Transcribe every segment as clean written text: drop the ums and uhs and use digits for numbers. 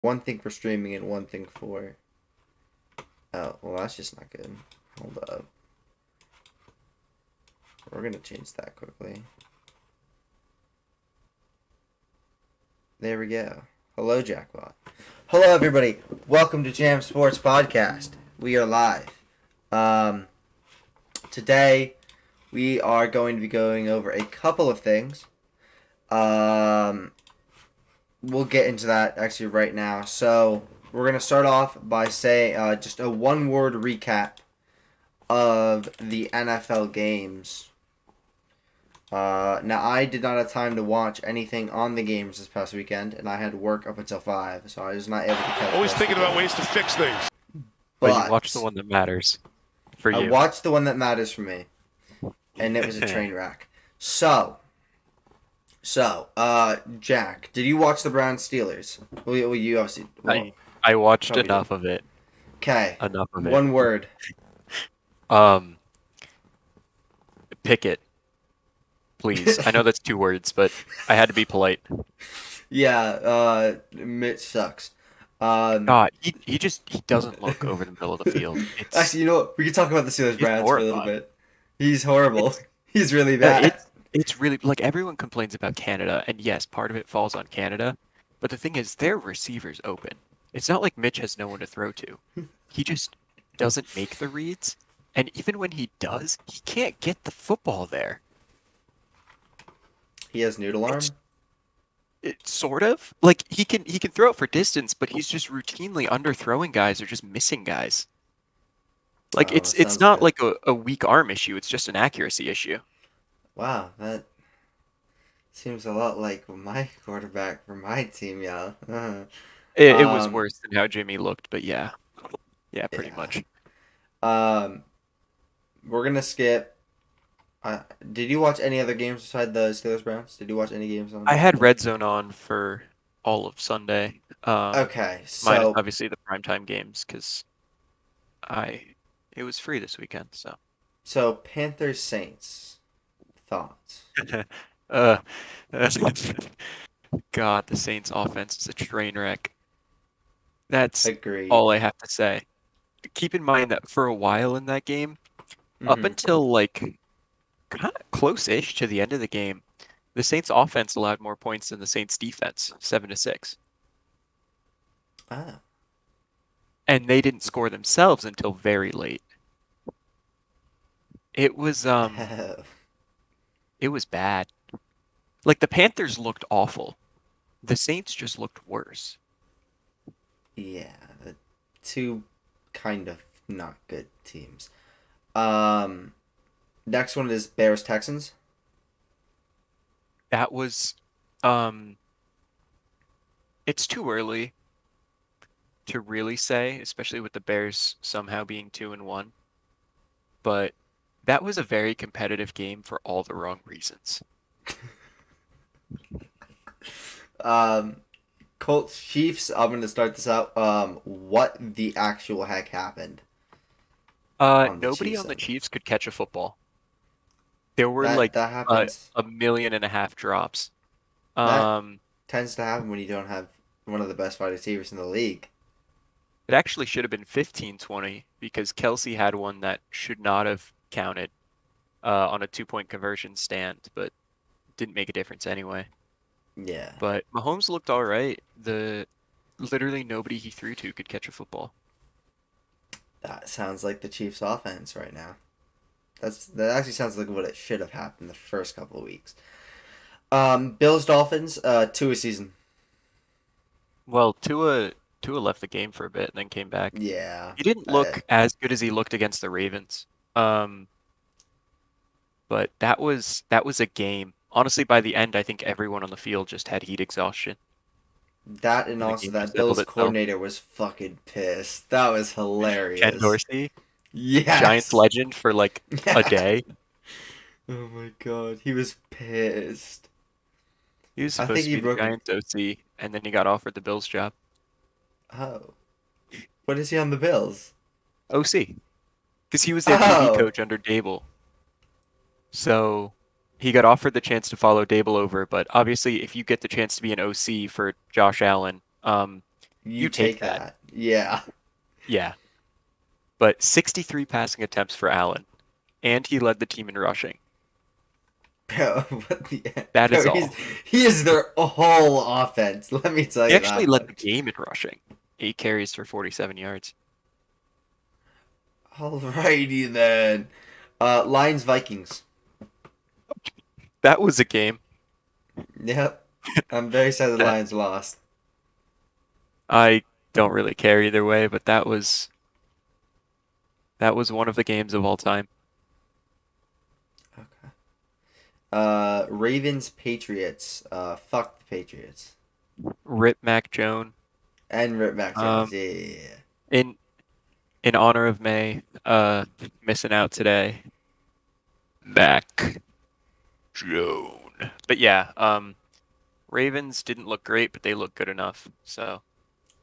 One thing for streaming and one thing for. Oh, well, that's just not good. Hold up. We're gonna change that quickly. There we go. Hello, Jackbot. Hello, everybody. Welcome to Jam Sports Podcast. We are live. Today we are going to be going over a couple of things. We'll get into that actually right now. So we're gonna start off by saying just a one-word recap of the NFL games. Now, I did not have time to watch anything on the games this past weekend, and I had work up until 5, so I was not able to catch Always most of thinking the about games. ways to fix things. But you watch the one that matters for I you. watched the one that matters for me, and it was a train wreck. So, Jack, did you watch the Browns Steelers? Well, you obviously. Well, I watched probably enough of it. okay. Enough of it. One word. Um, Pickett, please. I know that's 2 words, but I had to be polite. Yeah. Mitch sucks. God, he doesn't look over the middle of the field. Actually, you know what? We can talk about the Steelers It's Browns for a little horrifying. bit. He's horrible. He's really Yeah, bad. it's really like everyone complains about Canada, and yes, part of it falls on Canada, but the thing is, their receivers open. It's not like Mitch has no one to throw to. He just doesn't make the reads, and even when he does, he can't get the football there. He has noodle arm. Sort of. Like he can throw it for distance, but he's just routinely underthrowing guys or just missing guys. Like Oh, that it's sounds not good. like a weak arm issue, it's just an accuracy issue. Wow, that seems a lot like my quarterback for my team, y'all. It was um, worse than how Jimmy looked, but yeah. Yeah, pretty yeah. much. Um, we're gonna skip. Did you watch any other games besides the Steelers Browns? Did you watch any games on I had Sunday? Red Zone on for all of Sunday. Okay, Minus so obviously the primetime games because I it was free this weekend, so. Panthers Saints thoughts. uh, God, the Saints offense is a train wreck. That's Agreed. all I have to say. Keep in mind that for a while in that game, up Mm-hmm. until like kind of close-ish to the end of the game, the Saints offense allowed more points than the Saints defense, 7-6. Ah. And they didn't score themselves until very late. It was it was bad. Like the Panthers looked awful. The Saints just looked worse. Yeah, two kind of not good teams. Um, Next one is Bears Texans. That was um it's too early to really say, especially with the Bears somehow being 2-1. But that was a very competitive game for all the wrong reasons. Um, Colts Chiefs. I'm gonna start this out. What the actual heck happened on the Nobody Chiefs on the end? Chiefs could catch a football. There were That like that happens. a million and a half drops. That Um, tends to happen when you don't have one of the best wide receivers in the league. it actually should have been 15-20 because Kelsey had one that should not have counted on a 2-point conversion stand, but didn't make a difference anyway. Yeah, But Mahomes looked all right. The literally nobody he threw to could catch a football. that sounds like the Chiefs' offense right now. That actually sounds like what it should have happened the first couple of weeks. Bills Dolphins. Two a season. Well, Tua left the game for a bit and then came back. Yeah. He didn't Uh, look as good as he looked against the Ravens. Um, but that was a game. Honestly, by the end, I think everyone on the field just had heat exhaustion, that and and the also game that just settled Bills itself. coordinator was fucking pissed. That was Ken hilarious. Dorsey, Giants Yes. legend for like a day. Oh my god, he was pissed. He was I supposed think to he be the broke a. Giants OC, and then he got offered the Bills job. Oh, what is he on the Bills? OC, because he was their QB Oh, coach under Dable. So he got offered the chance to follow Dable over, but obviously, if you get the chance to be an OC for Josh Allen, You You take take that. that. Yeah. Yeah. But 63 passing attempts for Allen, and he led the team in rushing. Bro, what the That is bro, all. he is their whole offense. Let me tell He you actually that led the much. game in rushing. 8 carries for 47 yards. Alrighty then. Lions Vikings. That was a game Yep. I'm very sad the that Lions lost. I don't really care either way, but that was one of the games of all time. Okay. Ravens Patriots. Fuck the Patriots. Rip Mac Jones. And Rip Mac Jones. Um, Yeah. in in honor of May, missing out today. Mac Jones. But yeah, Ravens didn't look great, but they looked good enough, so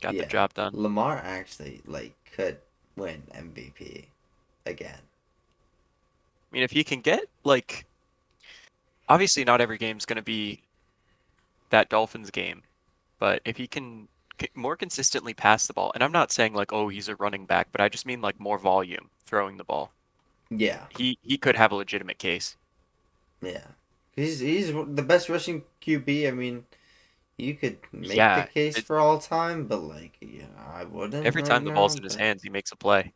got the Yeah. job done. Lamar actually could win MVP again. I mean, if he can get like, obviously not every game's gonna be that Dolphins game, but if he can more consistently pass the ball, and I'm not saying like, oh, he's a running back, but I just mean like more volume throwing the ball. Yeah. He could have a legitimate case. Yeah. He's the best rushing QB. I mean, you could make the Yeah, case for all time, but I wouldn't every right time the ball's now. in his But hands, he makes a play.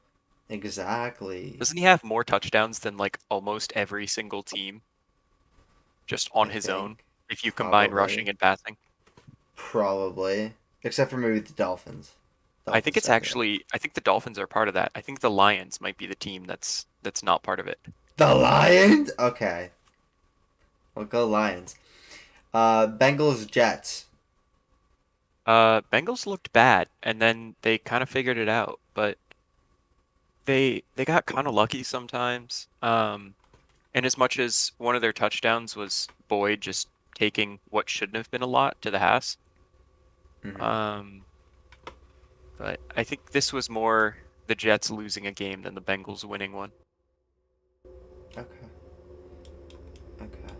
exactly, Doesn't he have more touchdowns than like almost every single team just on I his own think if you combine rushing probably, and passing? probably, except for maybe the Dolphins. I think Dolphins it's definitely. actually I think the Dolphins are part of that. I think the Lions might be the team that's not part of it. The Lions. Okay, we'll go Lions. Bengals Jets. Bengals looked bad and then they kind of figured it out, but they got kind of lucky sometimes. And as much as one of their touchdowns was Boyd just taking what shouldn't have been a lot to the house, Hmm. um, but I think this was more the Jets losing a game than the Bengals winning one. Okay. Okay.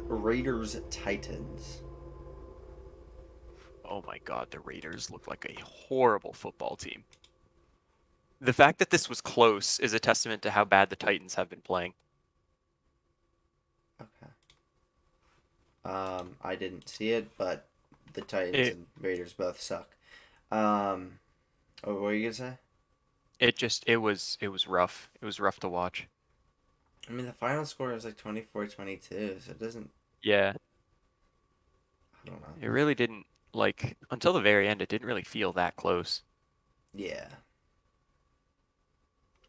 Raiders Titans. Oh my God, the Raiders look like a horrible football team. The fact that this was close is a testament to how bad the Titans have been playing. Okay. I didn't see it, but the Titans It and Raiders both suck. Um, what were you gonna say? it was rough. It was rough to watch. I mean, the final score is like 24-22, so it doesn't. Yeah, I don't know. it really didn't like until the very end. It didn't really feel that close. Yeah.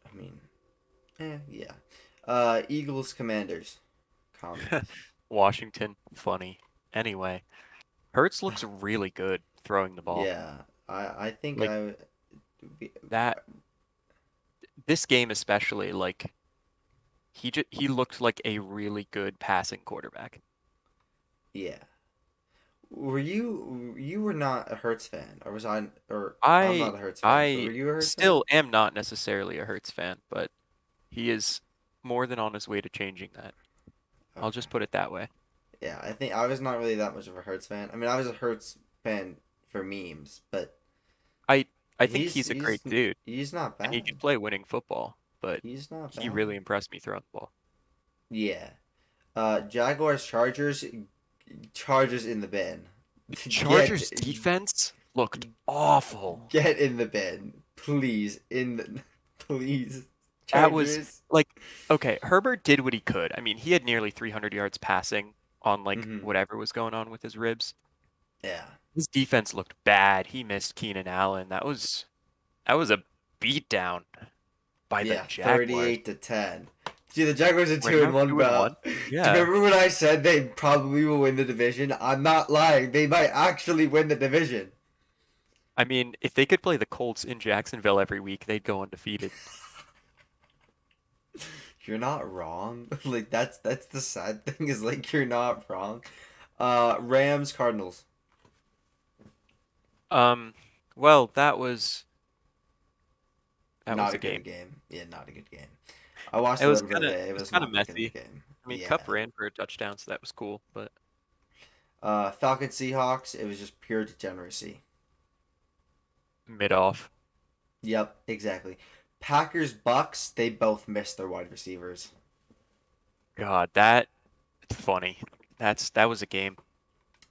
I mean, yeah. Eagles Commanders. Commies. Washington, funny. Anyway, Hurts looks really good throwing the ball. Yeah. I think Like I. that, this game especially, like he looked like a really good passing quarterback. Yeah. You were not a Hertz fan, or was I? Or I'm I not a Hertz fan, but I were you a Hertz fan? still am not necessarily a Hurts fan, but he is more than on his way to changing that. I'll Okay. just put it that way. Yeah, I think I was not really that much of a Hertz fan. I mean, I was a Hertz fan for memes, but I I think he's he's a he's great dude he's not and he bad. can play winning football, but He's not he bad. really impressed me throwing the ball. Yeah. Jaguars Chargers. Chargers in the bin. The Get Chargers defense looked awful. get in the bin, please. Please. That was Chargers. like, okay, Herbert did what he could. I mean, he had nearly 300 yards passing on like Mm-hmm. whatever was going on with his ribs. Yeah. His defense looked bad. He missed Keenan Allen. That was a beatdown by the Yeah. Jaguars. 38-10. Gee, the Jaguars are Right two and now, one, two and bro. one. Do you Yeah. remember when I said they probably will win the division? I'm not lying. They might actually win the division. I mean, if they could play the Colts in Jacksonville every week, they'd go undefeated. You're not wrong. Like that's the sad thing is you're not wrong. Rams Cardinals. Um, well, that was Not a a good game. game. Yeah, not a good game. I watched It a was little bit kind of of it. it It was was kind of not a good messy. game. I mean, Yeah. Cup ran for a touchdown, so that was cool, but Falcons Seahawks, it was just pure degeneracy. Mid off. Yep, exactly. Packers Bucks, they both missed their wide receivers. God, that's funny. That was a game.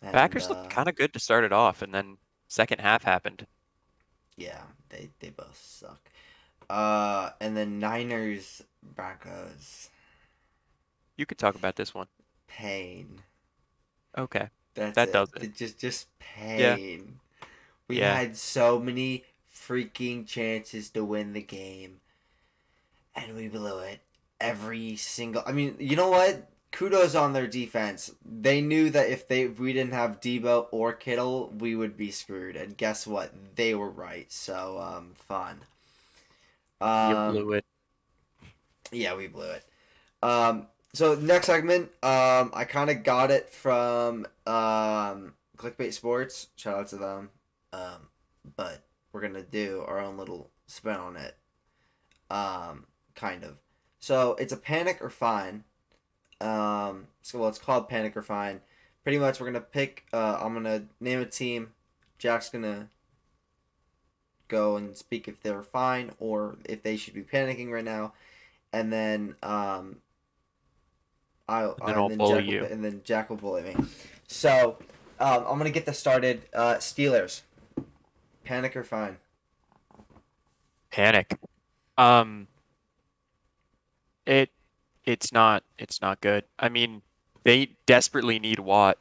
And Packers looked kind of good to start it off, and then second half happened. yeah, they both suck. And then Niners Broncos, You could talk about this one. pain. Okay, That's that it. does it. Just Yeah, pain. We yeah. had so many freaking chances to win the game, and we blew it every single. I mean, you know what? Kudos on their defense. They knew that if we didn't have Debo or Kittle, we would be screwed. And guess what? They were right. So fun. You Um, blew it. yeah, we blew it. So next segment, I kind of got it from Clickbait Sports. Shout out to them. But we're gonna do our own little spin on it. Kind of. So it's a panic or fine. It's called panic or fine. Pretty much, we're gonna pick. I'm gonna name a team. Jack's gonna go and speak if they're fine or if they should be panicking right now, and then And then I'll bully you. And then Jack will bully me. So I'm gonna get this started. Steelers, panic or fine? Panic. Um, it it's not good. I mean, they desperately need Watt.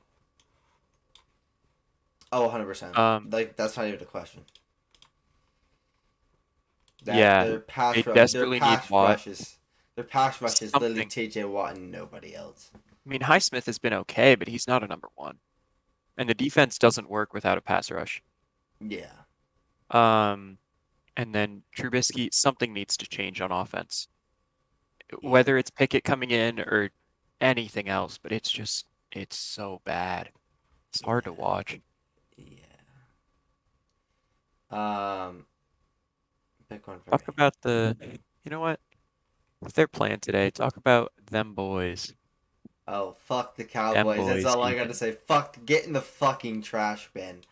Oh, 100%. Um, Like that's not even a question. That yeah, they desperately need Watt. their pass rush is literally Something. T.J. Watt and nobody else. I mean, Highsmith has been okay, but he's not a number one. And the defense doesn't work without a pass rush. Yeah. Um, and then Trubisky, something needs to change on offense. Yeah. Whether it's Pickett coming in or anything else, but it's so bad. It's hard to watch. Yeah. Um, pick one for Talk me. about you know what? If they're playing today, talk about them boys. Oh, fuck the Them Cowboys. That's boys all I got to even. say. Fuck, get in the fucking trash bin.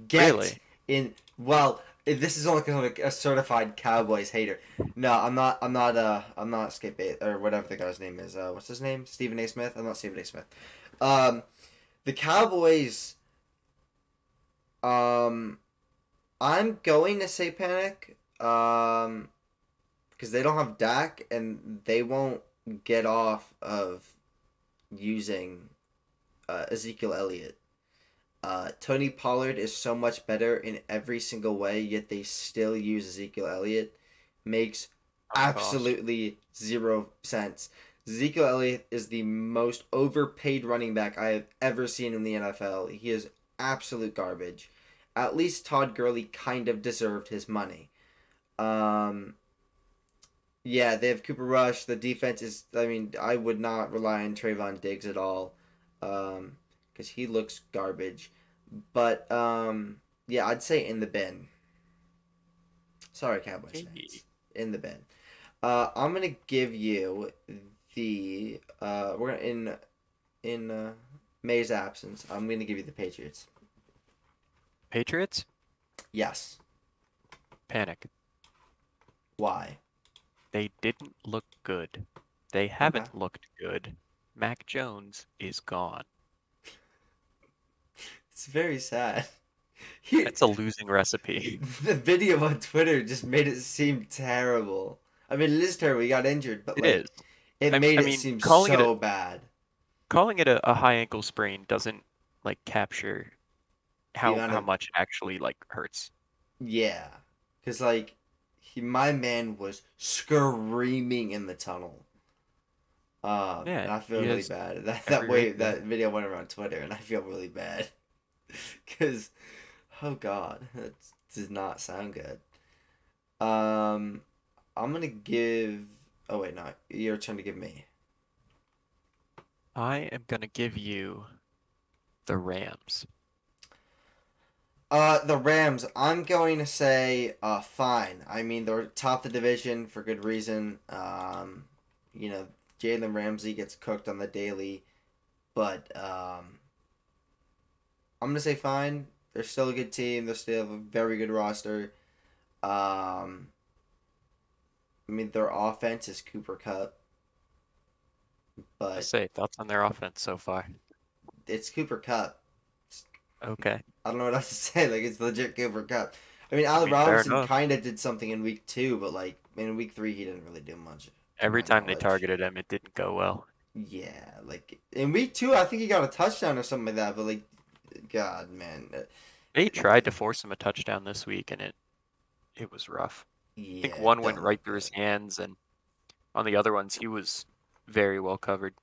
Get Really? in. Well, this is only because I'm a certified Cowboys hater. No, I'm not. I'm not. I'm not Skip A or whatever the guy's name is. What's his name? Stephen A. Smith. I'm not Stephen A. Smith. Um, the Cowboys. Um, I'm going to say panic. Because they don't have Dak and they won't get off of using Ezekiel Elliott. Tony Pollard is so much better in every single way, yet they still use Ezekiel Elliott. Makes Oh my gosh. absolutely zero sense. Ezekiel Elliott is the most overpaid running back I have ever seen in the NFL. He is absolute garbage. At least Todd Gurley kind of deserved his money. Um, yeah, they have Cooper Rush. The defense is. I mean, I would not rely on Trayvon Diggs at all, because he looks garbage. But yeah, I'd say in the bin. Sorry, Cowboys Hey. fans, in the bin. I'm gonna give you the. We're gonna in May's absence. I'm gonna give you the Patriots. Patriots? Yes. Panic. Why? They didn't look good. They Okay. haven't looked good. Mac Jones is gone. It's very sad. He, That's a losing recipe. the video on Twitter just made it seem terrible. I mean, it is terrible. He got injured, but It is. like, it I, made I it mean, seem so bad. calling it a high ankle sprain doesn't like capture The how amount how of much actually like hurts. yeah, because like, my man was screaming in the tunnel. Yeah, And I feel he really has bad. That every right way to. that video went around Twitter, and I feel really bad, because oh god, that does not sound good. Um, I'm gonna give. Oh wait, no, your turn to give me. I am gonna give you the Rams. The Rams. I'm going to say, fine. I mean, they're top the division for good reason. You know, Jalen Ramsey gets cooked on the daily, but I'm gonna say fine. They're still a good team. They still have a very good roster. Um, I mean, their offense is Cooper Cup, Let's but say thoughts on their offense so far. it's Cooper Cup. Okay. I don't know what else to say. Like, it's legit Cooper Cup. I mean, I Allen mean, fair Robinson enough. kind of did something in week 2, but like in week 3, he didn't really do much, to Every my time they knowledge. targeted him, it didn't go well. Yeah, like in week 2, I think he got a touchdown or something like that. But like, God, man, They tried to force him a touchdown this week, and it was rough. I think yeah, one went don't right look through his good. hands, and on the other ones, he was very well covered.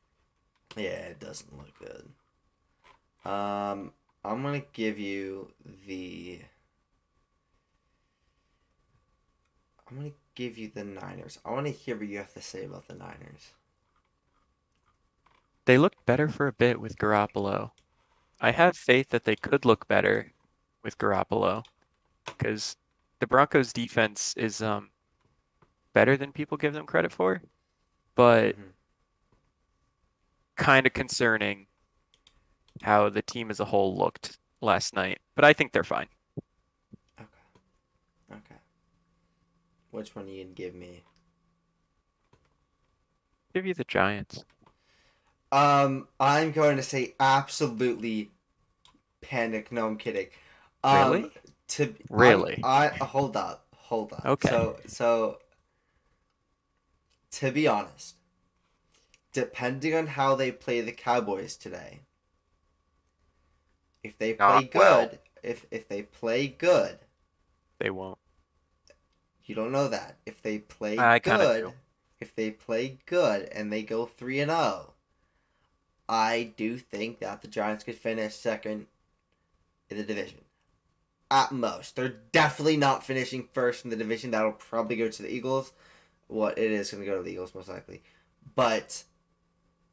Yeah, it doesn't look good. Um, I'm gonna give you the. I'm gonna give you the Niners. I want to hear what you have to say about the Niners. They looked better for a bit with Garoppolo. I have faith that they could look better with Garoppolo because the Broncos defense is better than people give them credit for, but Mm-hmm. kind of concerning how the team as a whole looked last night. But I think they're fine. Okay. Okay. Which one you gonna give me? Give you the Giants. I'm going to say absolutely panic. No, I'm kidding. Um, Really? I'm Really? I hold up. Okay. So to be honest, depending on how they play the Cowboys today, if they play Not well. good, if they play good, They won't. you don't know that. I kind of do. If they play good and they go 3-0, I do think that the Giants could finish second in the division. At most. They're definitely not finishing first in the division. That'll probably go to the Eagles. What it is going to go to the Eagles most likely. But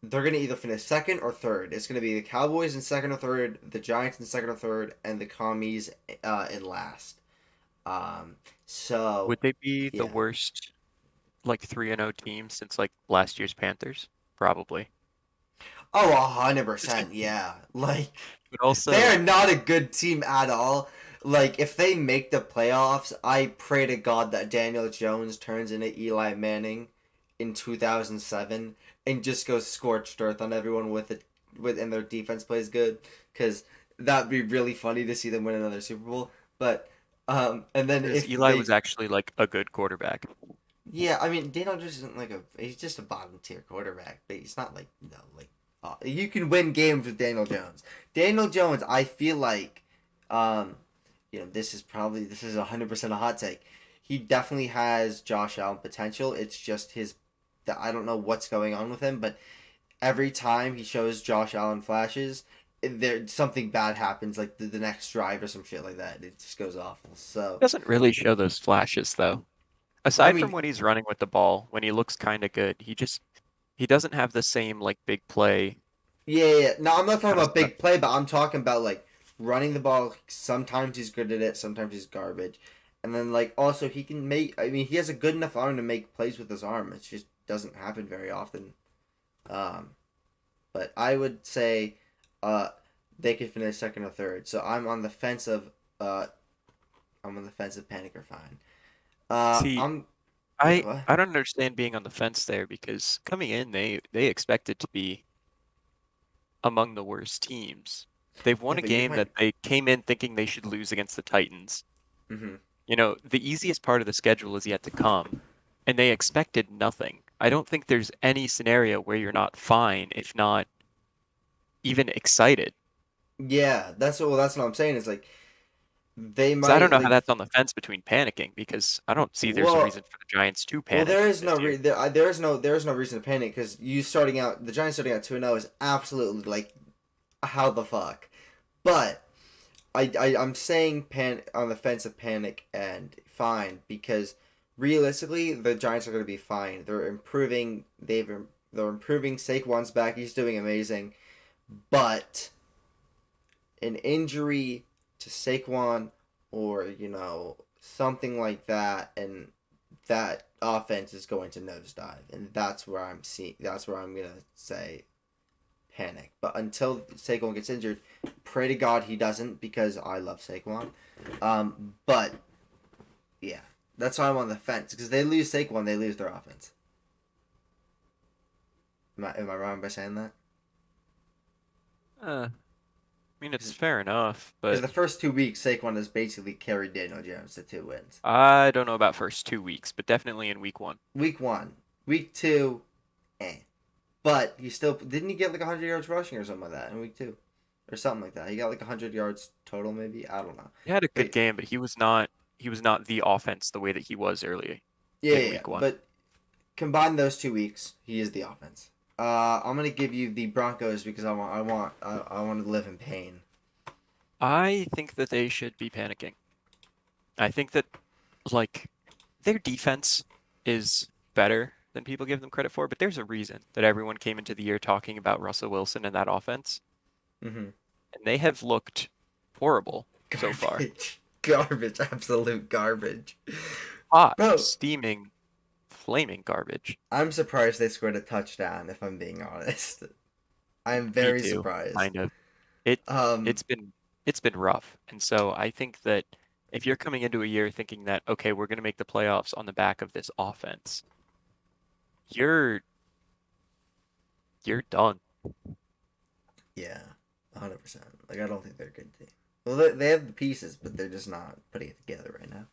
they're going to either finish second or third. It's going to be the Cowboys in second or third, the Giants in second or third, and the Commies in last. So, Would they be the yeah. worst like 3-0 team since like last year's Panthers? Probably. Oh, 100%. Yeah. Like, But they also, are not a good team at all. Like, if they make the playoffs, I pray to God that Daniel Jones turns into Eli Manning in 2007 and just goes scorched earth on everyone with it, and their defense plays good, because that'd be really funny to see them win another Super Bowl. But and then because if Eli was they, actually like a good quarterback. yeah, I mean, Daniel Jones isn't like a, he's just a bottom tier quarterback, but he's not like, no, like, you can win games with Daniel Jones. Daniel Jones, I feel like, um, this is 100% a hot take. He definitely has Josh Allen potential. It's just that I don't know what's going on with him, but every time he shows Josh Allen flashes, there something bad happens, like the next drive or some shit like that. It just goes awful. So, Doesn't really show those flashes though. I Aside from mean, when he's running with the ball, when he looks kind of good, he doesn't have the same like big play yeah. No, I'm not talking kind of about stuff. big play, but I'm talking about like running the ball. Sometimes he's good at it. Sometimes he's garbage. And then like also he can make. I mean, he has a good enough arm to make plays with his arm. It just doesn't happen very often. Um, but I would say, uh, they could finish second or third. So uh, I'm on the fence of panic or fine. See, Yeah. I What? I don't understand being on the fence there because coming in they expected to be among the worst teams. They've Yeah, won a but you game might. that they came in thinking they should lose against the Titans. Mm-hmm. You know, the easiest part of the schedule is yet to come, and they expected nothing. I don't think there's any scenario where you're not fine, if not even excited. Yeah, that's what I'm saying. Is like they So I don't might know how like. that's on the fence between panicking because I don't see there's a Well, reason for the Giants to Well, there panic is this no year. there is no reason to panic because the Giants starting out 2-0 is absolutely like how the fuck. But I'm saying pan on the fence of panic and fine because realistically the Giants are going to be fine. They're improving. They're improving. Saquon's back. He's doing amazing. But an injury to Saquon or something like that, and that offense is going to nosedive, and that's where I'm gonna say panic. But until Saquon gets injured, pray to God he doesn't, because I love Saquon. But yeah, that's why I'm on the fence, because they lose Saquon, they lose their offense. Am I wrong by saying that? I mean, it's fair enough, Because but the first 2 weeks, Saquon has basically carried Daniel Jones to 2 wins. I don't know about first 2 weeks, but definitely in week 1. Week 1. Week 2, eh. But he still... Didn't he get like 100 yards rushing or something like that in week 2? Or something like that. He got like 100 yards total, maybe? I don't know. He had a good But game, but he was not the offense the way that he was early in yeah. week 1. But combine those 2 weeks, he is the offense. I'm gonna give you the Broncos because I want to live in pain. I think that they should be panicking. I think that like their defense is better than people give them credit for, but there's a reason that everyone came into the year talking about Russell Wilson and that offense, Mm-hmm. and they have looked horrible so far. Garbage, absolute garbage. Hot, Bro, steaming, flaming garbage. I'm surprised they scored a touchdown. If I'm being honest, I'm Me very too, surprised. kind of. It Um, it's been rough, and so I think that if you're coming into a year thinking that okay, we're going to make the playoffs on the back of this offense, you're you're done. yeah, 100%. Like I don't think they're a good team. Well, they have the pieces, but they're just not putting it together right now.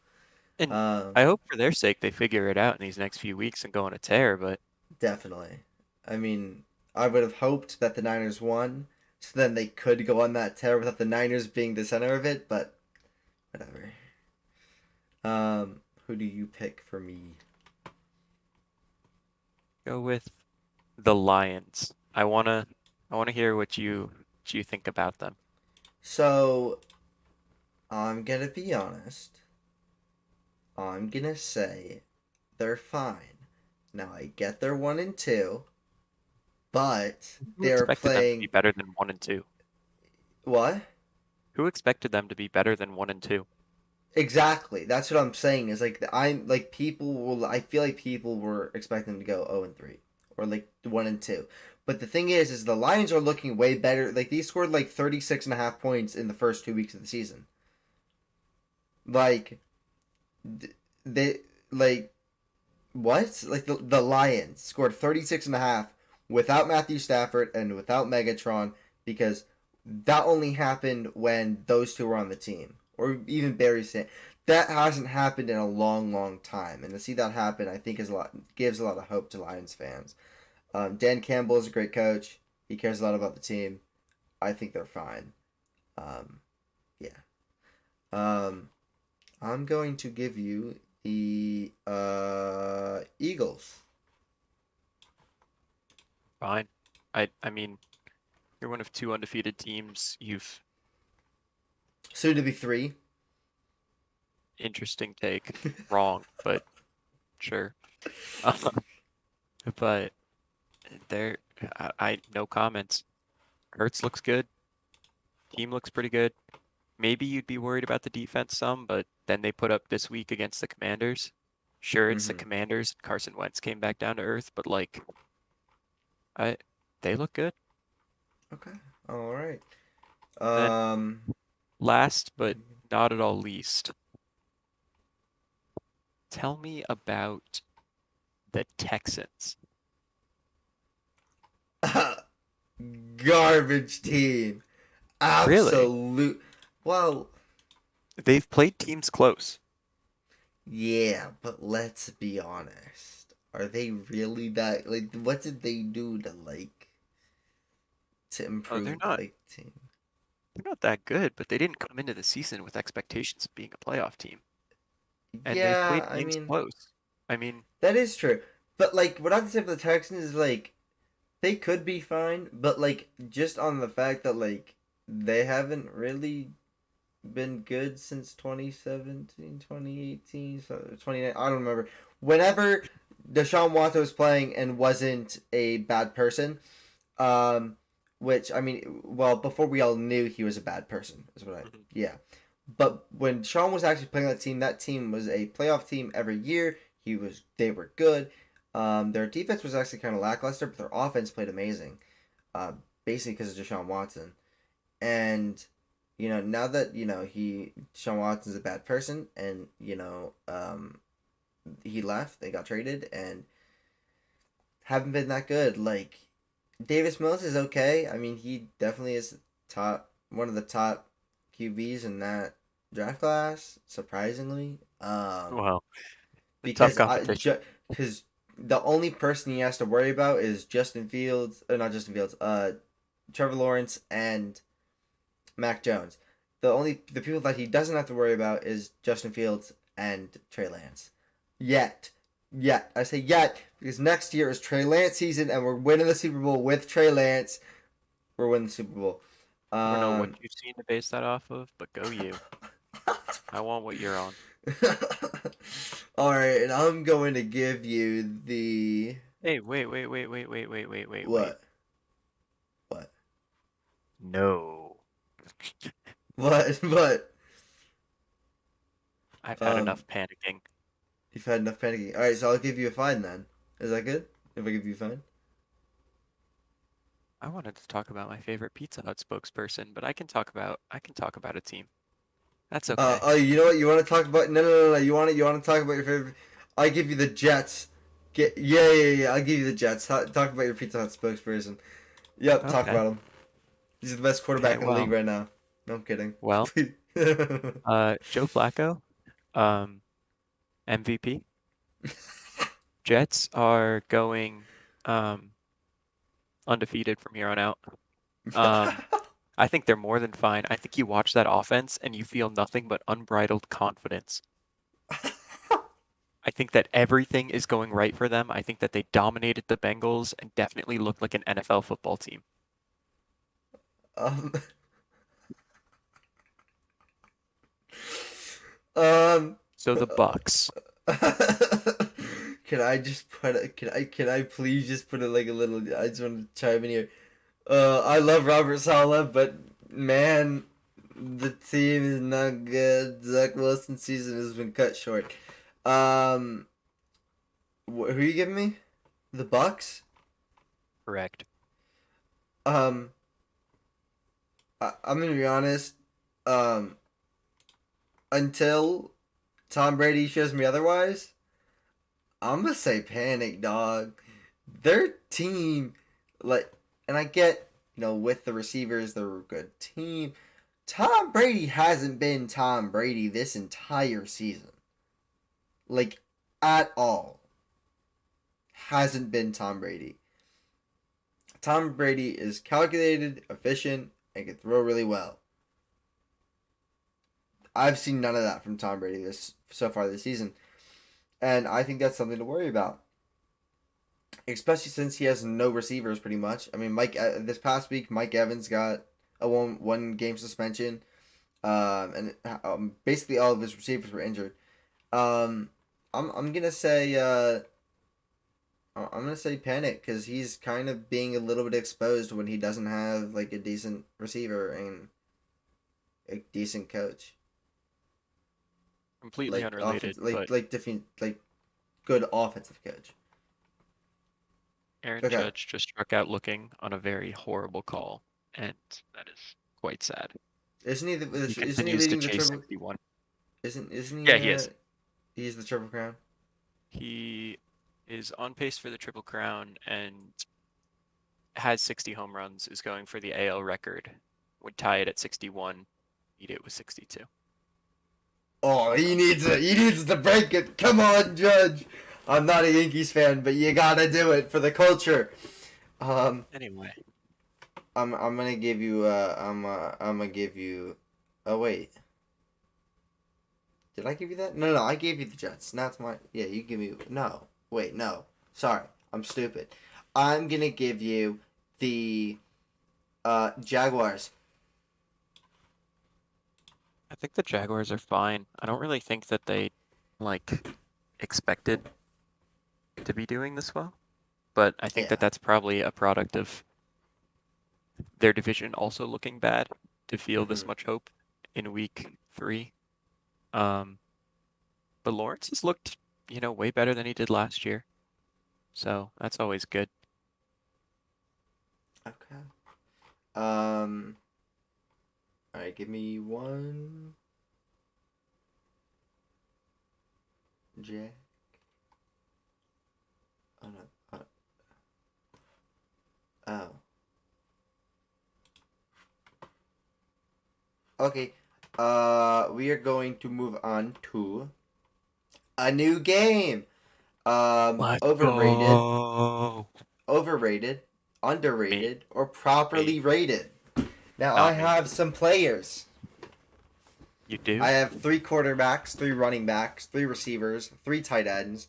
And I hope for their sake they figure it out in these next few weeks and go on a tear, but Definitely. I mean, I would have hoped that the Niners won, so then they could go on that tear without the Niners being the center of it, but whatever. Who do you pick for me? go with the Lions. I wanna hear what you think about them. So, I'm gonna be honest. I'm gonna say they're fine. Now, I get they're 1-2, but Who they're expected them to be playing. better than 1-2? What? Who expected them to be better than 1-2? Exactly. That's what I'm saying. Is like I'm like people will. I feel like people were expecting them to go 0-3 or like 1-2. But the thing is the Lions are looking way better. Like they scored like 36.5 points in the first 2 weeks of the season. Like they like what? Like the Lions scored 36.5 without Matthew Stafford and without Megatron, because that only happened when those two were on the team. Or even Barry Sanders. That hasn't happened in a long, long time. And to see that happen, I think gives a lot of hope to Lions fans. Dan Campbell is a great coach. He cares a lot about the team. I think they're fine. Yeah. I'm going to give you the Eagles. Fine. I mean, you're one of 2 undefeated teams. You've Soon to be 3. interesting take. Wrong, but sure. But there, I no comments. Hurts looks good. Team looks pretty good. Maybe you'd be worried about the defense some, but then they put up this week against the Commanders. Sure, it's the Mm-hmm. Commanders. Carson Wentz came back down to earth, but like, I they look good. Okay. All right. Then Um. last but not at all least, tell me about the Texans. Garbage team. Really? Absolute. Well, They've played teams close. yeah, but let's be honest. Are they really that like? What did they do to Oh, they're improve not the team? they're not that good, but they didn't come into the season with expectations of being a playoff team. And they've Yeah, played I games mean close. I mean, that is true. But like, what I have to say for the Texans is like they could be fine, but like just on the fact that like they haven't really been good since 2017, 2018, so 29. I don't remember. Whenever Deshaun Watson was playing and wasn't a bad person, um, which I mean, well, before we all knew he was a bad person, is what I mhm. yeah. But when Sean was actually playing that team was a playoff team every year. They were good. Their defense was actually kind of lackluster, but their offense played amazing. basically because of Deshaun Watson. And now that Deshaun Watson's a bad person, and he left, they got traded, and haven't been that good. Like Davis Mills is okay. I mean, he definitely is one of the top QBs in that draft class, surprisingly. Well, tough Because competition. because the only person he has to worry about is Justin Fields, or not Justin Fields, Trevor Lawrence and Mac Jones. The people that he doesn't have to worry about is Justin Fields and Trey Lance. Yet I say yet because next year is Trey Lance season, and we're winning the Super Bowl with Trey Lance. We're winning the Super Bowl. I don't know what you've seen to base that off of, but go you. I want what you're on. All right, and I'm going to give you the Hey, wait. what? What? No. What? I've had enough panicking. You've had enough panicking. All right, so I'll give you a fine then. Is that good? If I give you a fine? I wanted to talk about my favorite Pizza Hut spokesperson, but I can talk about a team. That's okay. You know what? You want to talk about? No. You want to talk about your favorite? I give you the Jets. Yeah. I'll give you the Jets. Talk about your Pizza Hut spokesperson. Yep, talk Okay. about him. He's the best quarterback Okay, in the league well, right now. No, I'm kidding. well, Joe Flacco, um, MVP. Jets are going um undefeated from here on out. Um, I think they're more than fine. I think you watch that offense and you feel nothing but unbridled confidence. I think that everything is going right for them. I think that they dominated the Bengals and definitely looked like an NFL football team. um, um, So the Bucks. can I just put it? Can I please just put it like a little? I just want to chime in here. I love Robert Saleh, but man, the team is not good. Zach Wilson's season has been cut short. Um, who are you giving me? The Bucks. Correct. Um, I'm gonna be honest. Um, until Tom Brady shows me otherwise, I'm gonna say panic, dog. Their team, like, and I get, with the receivers, they're a good team. Tom Brady hasn't been Tom Brady this entire season. Like, at all. Hasn't been Tom Brady. Tom Brady is calculated, efficient, and can throw really well. I've seen none of that from Tom Brady so far this season. And I think that's something to worry about. Especially since he has no receivers pretty much. I mean, this past week, Mike Evans got a one game suspension. And basically all of his receivers were injured. I'm gonna say I'm gonna say panic because he's kind of being a little bit exposed when he doesn't have like a decent receiver and a decent coach, Completely like unrelated, but different good offensive coach. Aaron Okay, Judge just struck out looking on a very horrible call, and that is quite sad. isn't he He isn't he continues to leading the chase triple? 61. Isn't he? Yeah, he is. He's the triple crown. He is on pace for the Triple Crown and has 60 home runs, is going for the AL record. Would tie it at 61, beat it with 62. Oh, he needs it. He needs to break it. Come on, Judge. I'm not a Yankees fan, but you gotta do it for the culture. Um, Anyway, I'm gonna give you. I'm gonna give you. Oh wait, did I give you that? No, I gave you the Jets. Now it's my. Yeah, you give me. No, wait, no. Sorry, I'm stupid. I'm gonna give you the Jaguars. I think the Jaguars are fine. I don't really think that they like expected to be doing this well, but I think that Yeah. that's probably a product of their division also looking bad to feel this Mm-hmm. much hope in week 3. Um, but Lawrence has looked, way better than he did last year. So that's always good. Okay. Um. All right, give me one. Jack. Oh no. Oh. Okay. We are going to move on to a new game. Let's Overrated, go. overrated, Me, underrated, or me, properly rated. Now I not me. have some players. You do? I have three quarterbacks, three running backs, three receivers, three tight ends,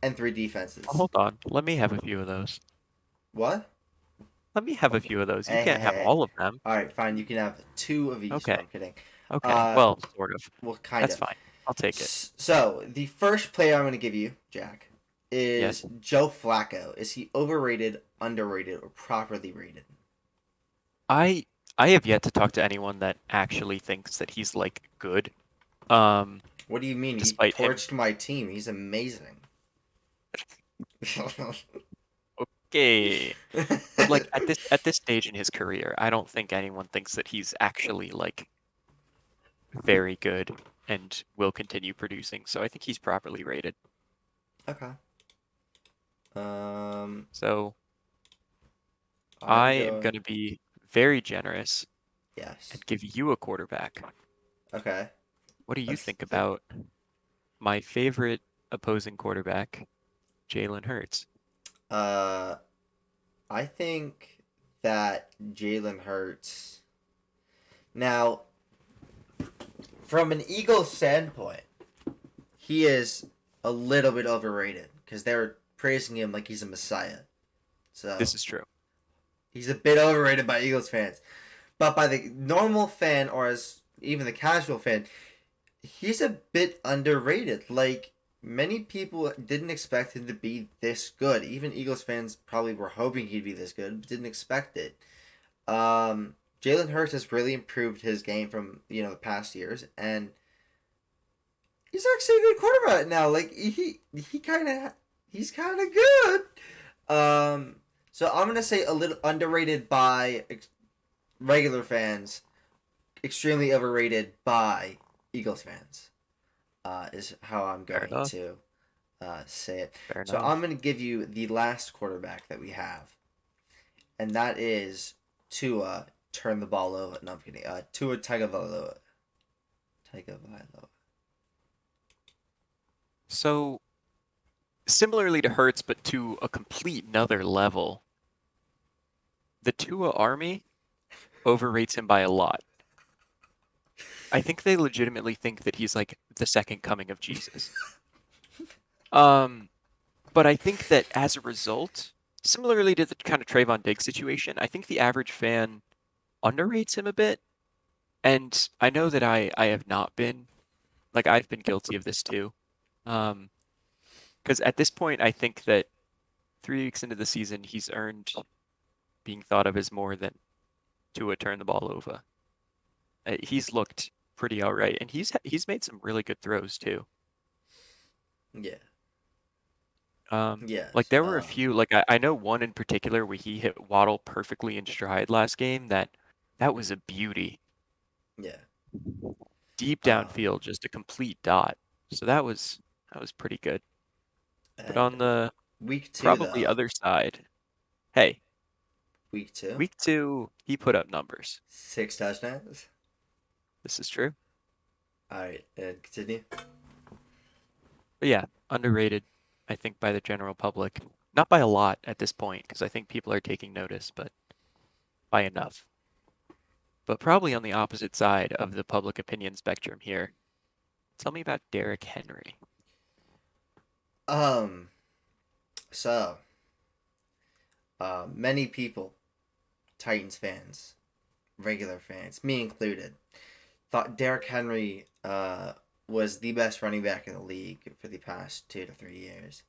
and three defenses. Hold on. Let me have a few of those. What? Let me have a few of those. You Hey, hey, can't have hey. all of them. All right, fine. You can have two of each. No, Okay. I'm kidding. Okay. Uh, Well, sort of. well, kind That's of. fine. I'll take it. So the first player I'm going to give you, Jack, is Yes. Joe Flacco. Is he overrated, underrated, or properly rated? I I have yet to talk to anyone that actually thinks that he's like good. Um, What do you mean? He despite him. torched my team. He's amazing. Okay. But like at this stage in his career, I don't think anyone thinks that he's actually like very good and will continue producing. So I think he's properly rated. Okay. Um, So I I'm am going. going to be very generous Yes. and give you a quarterback. Okay. What do you Let's think think. about my favorite opposing quarterback, Jalen Hurts? Uh, I think that Jalen Hurts. Now, from an Eagles standpoint, he is a little bit overrated because they're praising him like he's a messiah. This So is true. he's a bit overrated by Eagles fans. But by the normal fan or as even the casual fan, he's a bit underrated. Like many people didn't expect him to be this good. Even Eagles fans probably were hoping he'd be this good, but didn't expect it. Jalen Hurts has really improved his game from the past years, and he's actually a good quarterback now. Like he kind of he's kind of good. So I'm gonna say a little underrated by regular fans, extremely overrated by Eagles fans. Is how I'm Fair going enough. to say it. Fair So I'm enough. going to give you the last quarterback that we have, and that is Tua. Turn the ball over. No, I'm kidding. Tua Tagovailoa. Tagovailoa. So similarly to Hurts, but to a complete another level, the Tua Army overrates him by a lot. I think they legitimately think that he's like the second coming of Jesus. Um, but I think that as a result, similarly to the kind of Trayvon Diggs situation, I think the average fan underrates him a bit. And I know that I have not been like I've been guilty of this too. Um, because at this point, I think that 3 weeks into the season, he's earned being thought of as more than Tua turn the ball over. He's looked pretty outright, and he's made some really good throws too. Yeah. Like Yes. there were a few, like I know one in particular where he hit Waddle perfectly in stride last game. That was a beauty. Yeah. Deep Um. downfield, just a complete dot. So that was pretty good. But And on the week two probably though. other side, hey, Week two. week 2, he put up numbers. 6 touchdowns. This is true. All right. And continue. But yeah, underrated, I think, by the general public. Not by a lot at this point, because I think people are taking notice, but by enough. But probably on the opposite side of the public opinion spectrum here. Tell me about Derrick Henry. Um. So, many people, Titans fans, regular fans, me included, thought Derrick Henry was the best running back in the league for the past 2 to 3 years,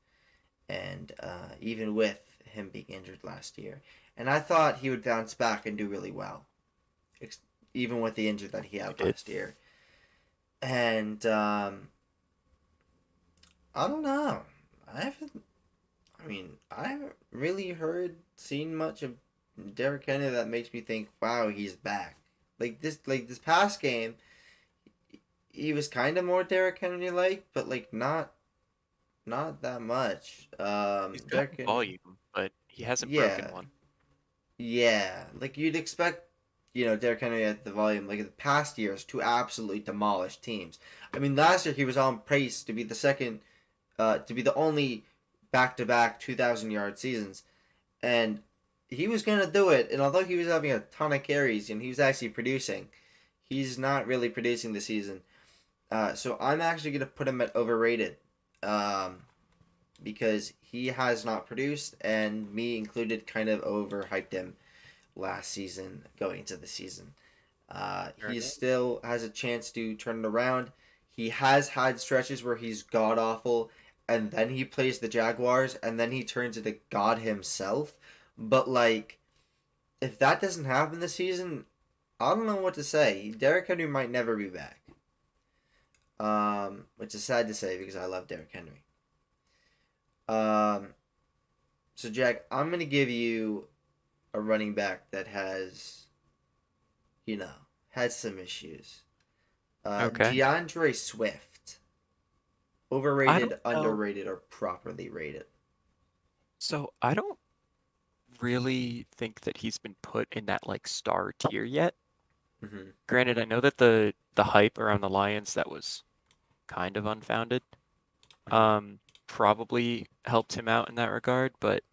and even with him being injured last year, and I thought he would bounce back and do really well, even with the injury that he You had did? last year. And I don't know. I haven't. I mean, I haven't really seen much of Derrick Henry that makes me think, wow, he's back. Like this past game, he was kind of more Derrick Henry like, but like not that much. He's Derrick gotten Henry, volume, but he hasn't broken yeah, one. yeah. Like you'd expect, Derrick Henry at the volume like in the past years to absolutely demolish teams. I mean, last year he was on pace to be the second, to be the only back-to-back 2,000-yard seasons, and he was gonna do it. And although he was having a ton of carries and he was actually producing, he's not really producing this season. So I'm actually gonna put him at overrated, um, because he has not produced, and me included, kind of overhyped him last season going into the season. Fair He enough. still has a chance to turn it around. He has had stretches where he's god awful, and then he plays the Jaguars, and then he turns into God himself. But like, if that doesn't happen this season, I don't know what to say. Derrick Henry might never be back. Which is sad to say because I love Derrick Henry. Um, so Jack, I'm gonna give you a running back that has, you know, had some issues. Okay. DeAndre Swift, I don't overrated, know. underrated, or properly rated? So I don't really think that he's been put in that like star tier yet. Mm-hmm. Granted, I know that the hype around the Lions that was kind of unfounded. Mm-hmm. Probably helped him out in that regard, but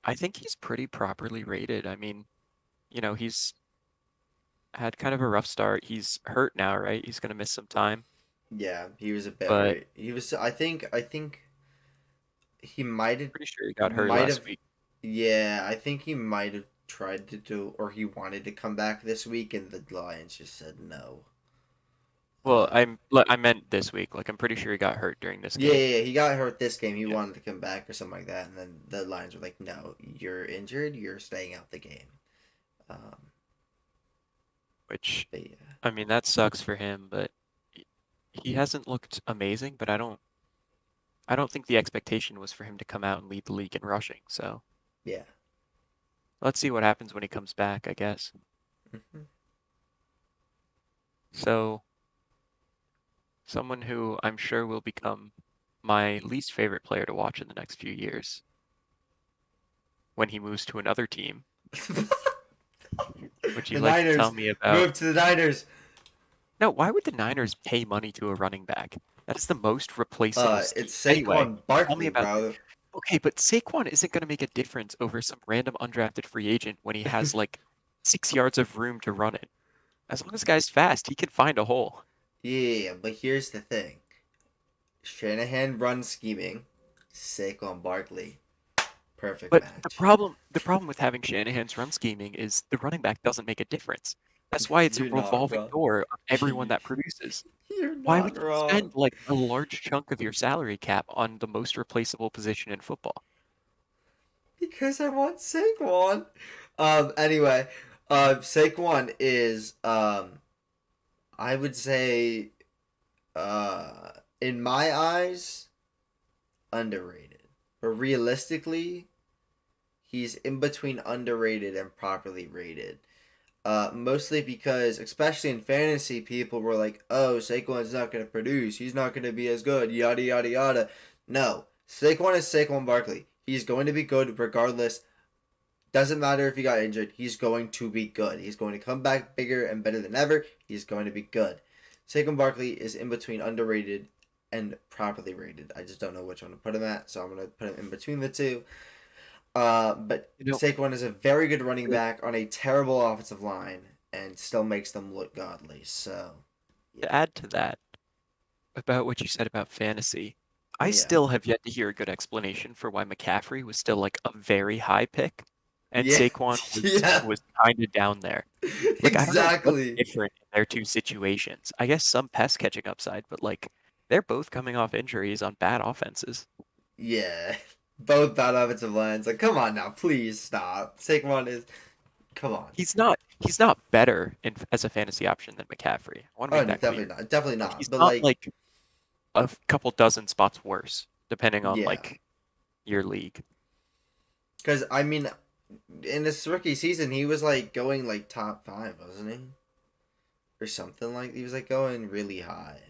I think he's pretty properly rated. I mean, he's had kind of a rough start. He's hurt now, right? He's gonna miss some time, Yeah, he was a bit but hurt. He was. I think he might have. pretty sure he got hurt Might last have. week. Yeah, I think he might have tried to do, or he wanted to come back this week, and the Lions just said no. Well, Uh, I meant this week. Like I'm pretty sure he got hurt during this yeah, game. yeah, yeah, he got hurt this game. He Yeah. wanted to come back or something like that, and then the Lions were like, "No, you're injured. You're staying out the game." Um, Which, but yeah, I mean, that sucks for him, but he he hasn't looked amazing, but I don't think the expectation was for him to come out and lead the league in rushing. So yeah. let's see what happens when he comes back, I guess. Hmm. So someone who I'm sure will become my least favorite player to watch in the next few years when he moves to another team. Would you The like to tell Niners me about? move to the Niners. No, why would the Niners pay money to a running back? That is the most replaceable scheme. It's Anyway, Saquon tell me Barkley, about. bro. Okay, but Saquon isn't going to make a difference over some random undrafted free agent when he has like 6 yards of room to run it. As long as the guy's fast, he can find a hole. Yeah, but here's the thing: Shanahan run scheming, Saquon Barkley, perfect But the match. problem, the problem with having Shanahan's run scheming is the running back doesn't make a difference. That's why it's a You're not revolving wrong. door of everyone that produces. You're Why would not you spend wrong. like a large chunk of your salary cap on the most replaceable position in football? Because I want Saquon. Anyway, Saquon is I would say, uh, in my eyes, underrated. But realistically, he's in between underrated and properly rated. Mostly because, especially in fantasy, people were like, "Oh, Saquon's not going to produce. He's not going to be as good." Yada yada yada. No, Saquon is Saquon Barkley. He's going to be good regardless. Doesn't matter if he got injured. He's going to be good. He's going to come back bigger and better than ever. He's going to be good. Saquon Barkley is in between underrated and properly rated. I just don't know which one to put him at, so I'm going to put him in between the two. But You know, Saquon is a very good running to back on a terrible offensive line and still makes them look godly. So, to yeah. add to that, about what you said about fantasy, I Yeah. still have yet to hear a good explanation for why McCaffrey was still like a very high pick and Yeah. Saquon was Yeah. was kind of down there. Like I don't know what's Exactly. different in their two situations. I guess some pass catching upside, but like they're both coming off injuries on bad offenses. Yeah. Both bad offensive lines. Like, come on now. Please stop. Saquon is. Come on. He's not better as a fantasy option than McCaffrey. I want to Oh, make no, that clear. definitely not. Definitely But not. he's But, not like, like a couple dozen spots worse, depending on yeah. like your league. Because, I mean, in this rookie season, he was like going like top five, wasn't he? Or something like he was like going really high.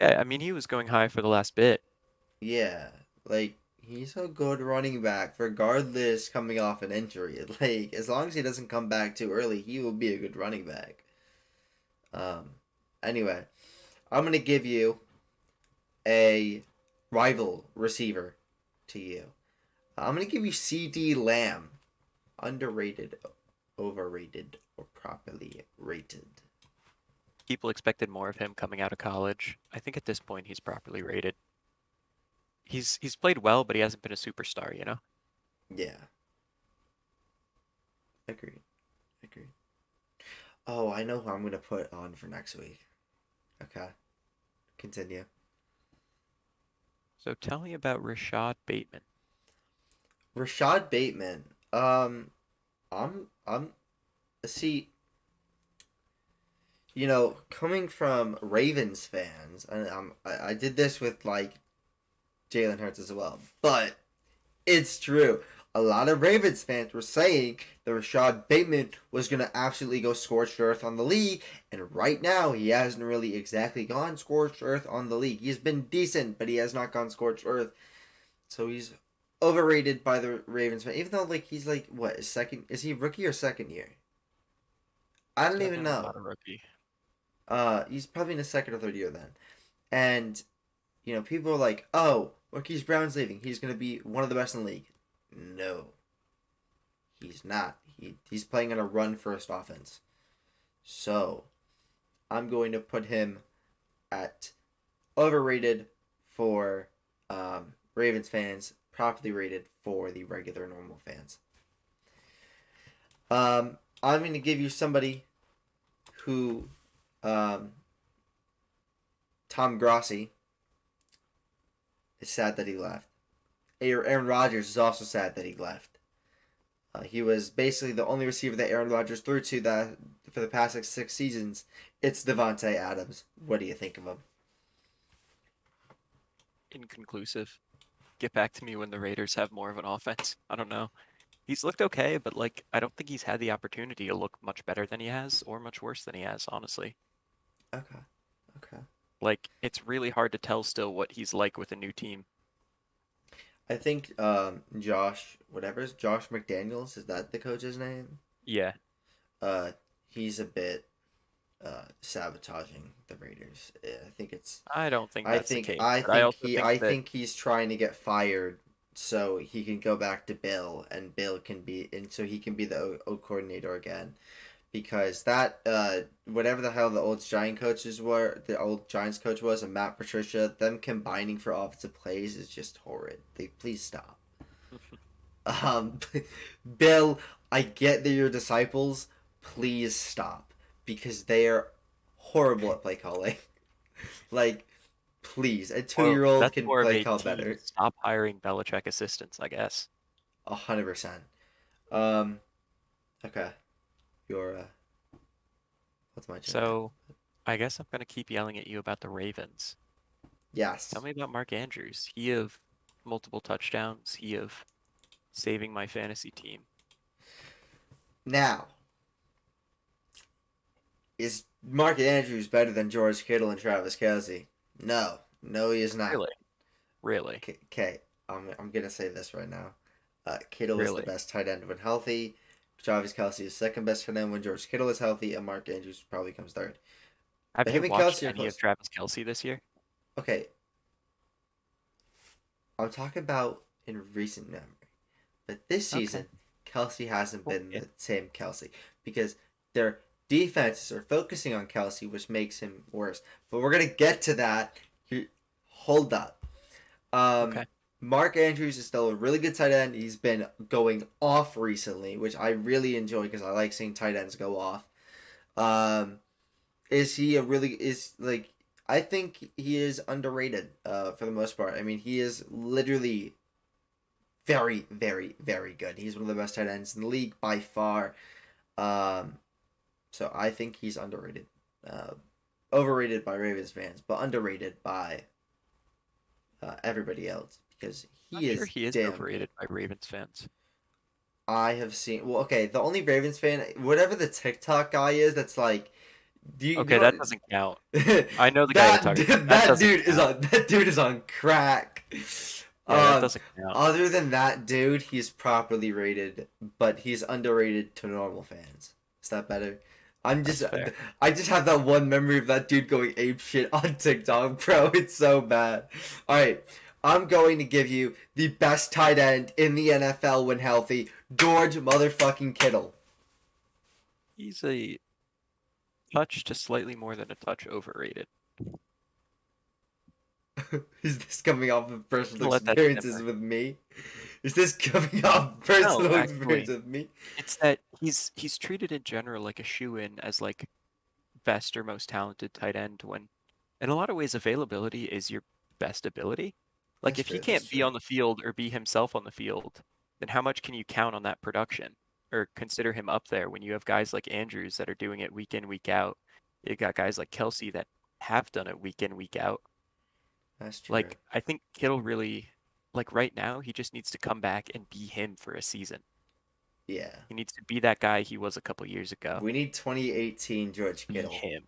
Yeah, I mean, he was going high for the last bit. Yeah, like he's a good running back, regardless coming off an injury. Like as long as he doesn't come back too early, he will be a good running back. Um, anyway, I'm gonna give you a rival receiver to you. I'm gonna give you C.D. Lamb, underrated, overrated, or properly rated. People expected more of him coming out of college. I think at this point he's properly rated. He's played well, but he hasn't been a superstar, you know? Yeah, agreed. Agreed. Oh, I know who I'm gonna put on for next week. Okay, continue. So tell me about Rashad Bateman. Rashad Bateman. I'm see. Coming from Ravens fans, and I did this with like Jalen Hurts as well, but it's true. A lot of Ravens fans were saying that Rashad Bateman was going to absolutely go scorched earth on the league, and right now he hasn't really exactly gone scorched earth on the league. He's been decent, but he has not gone scorched earth. So he's overrated by the Ravens fan, even though like he's like what his second is he rookie or second year? I don't even Definitely know. not a rookie. He's probably in his second or third year then, and people are like, oh, Marquise Brown's leaving. He's gonna be one of the best in the league. No, he's not. He's playing in a run first offense. So I'm going to put him at overrated for Ravens fans, properly rated for the regular normal fans. I'm going to give you somebody who Tom Grossi is sad that he left. Aaron Rodgers is also sad that he left. He was basically the only receiver that Aaron Rodgers threw to that for the past like 6 seasons. It's Devontae Adams. What do you think of him? Inconclusive. Get back to me when the Raiders have more of an offense. I don't know. He's looked okay, but like I don't think he's had the opportunity to look much better than he has or much worse than he has, honestly. Okay, okay. Like it's really hard to tell still what he's like with a new team. I think Josh McDaniels, is that the coach's name? Yeah, Uh, he's a bit sabotaging the Raiders. I think it's I don't think I that's the think case, I but I think also he think I that think he's trying to get fired so he can go back to Bill and Bill can be and so he can be the O coordinator again because that whatever the hell the old Giants coach was and Matt Patricia, them combining for offensive plays is just horrid. They please stop. Um, Bill, I get that you're disciples. Please stop because they are horrible at play calling. Like, please, a two well, year old that's can more of play a call team better. stop hiring Belichick assistants, I guess. 100%. Um, okay, your what's my turn now? So I guess I'm gonna keep yelling at you about the Ravens. Tell Yes. me about Mark Andrews. He of multiple touchdowns. He of saving my fantasy team. Now, is Mark Andrews better than George Kittle and Travis Kelce? No, no, he is not. Really? Really? Okay, I'm gonna say this right now. Kittle is the Really? best tight end when healthy. Travis Kelce is second best tight end when George Kittle is healthy, and Mark Andrews probably comes third. Have But you him and watched Kelsey are any of close. Travis Kelce this year? Okay, I'm talking about in recent memory. But this Okay. season, Kelsey hasn't Well, been yeah. the same Kelsey because their defenses are focusing on Kelsey, which makes him worse. But we're gonna get to that. Hold up. Um, Okay. Mark Andrews is still a really good tight end. He's been going off recently, which I really enjoy because I like seeing tight ends go off. Um, is he a really is like I think he is underrated for the most part. I mean, he is literally very, very, very good. He's one of the best tight ends in the league by far. Um, so I think he's underrated. Uh, Overrated by Ravens fans, but underrated by everybody else because I'm he sure is he is damn good. overrated by Ravens fans. I have seen. Well, okay, the only Ravens fan, whatever the TikTok guy is, that's like, do you Okay, know that doesn't count. I know the guy you're that talking about. That that doesn't dude is count. on that dude is on crack. Yeah, that Um, doesn't count. Other than that dude, he's properly rated, but he's underrated to normal fans. Is that better? I'm just That's fair. I just have that one memory of that dude going ape shit on TikTok, bro. It's so bad. All right, I'm going to give you the best tight end in the NFL when healthy, George motherfucking Kittle. He's a touch to slightly more than a touch overrated. Is this coming off of I'm personal gonna let that experiences simmer. with me? Is this coming off No, personal experience actually, with me? it's that he's treated in general like a shoe-in as like best or most talented tight end when in a lot of ways availability is your best ability. Like That's if he true. That's can't be true. on the field or be himself on the field, then how much can you count on that production or consider him up there when you have guys like Andrews that are doing it week in, week out? You got guys like Kelsey that have done it week in, week out. That's true. Like I think Kittle really like right now he just needs to come back and be him for a season. Yeah. He needs to be that guy he was a couple years ago. We need 2018 George Be Kittle. him.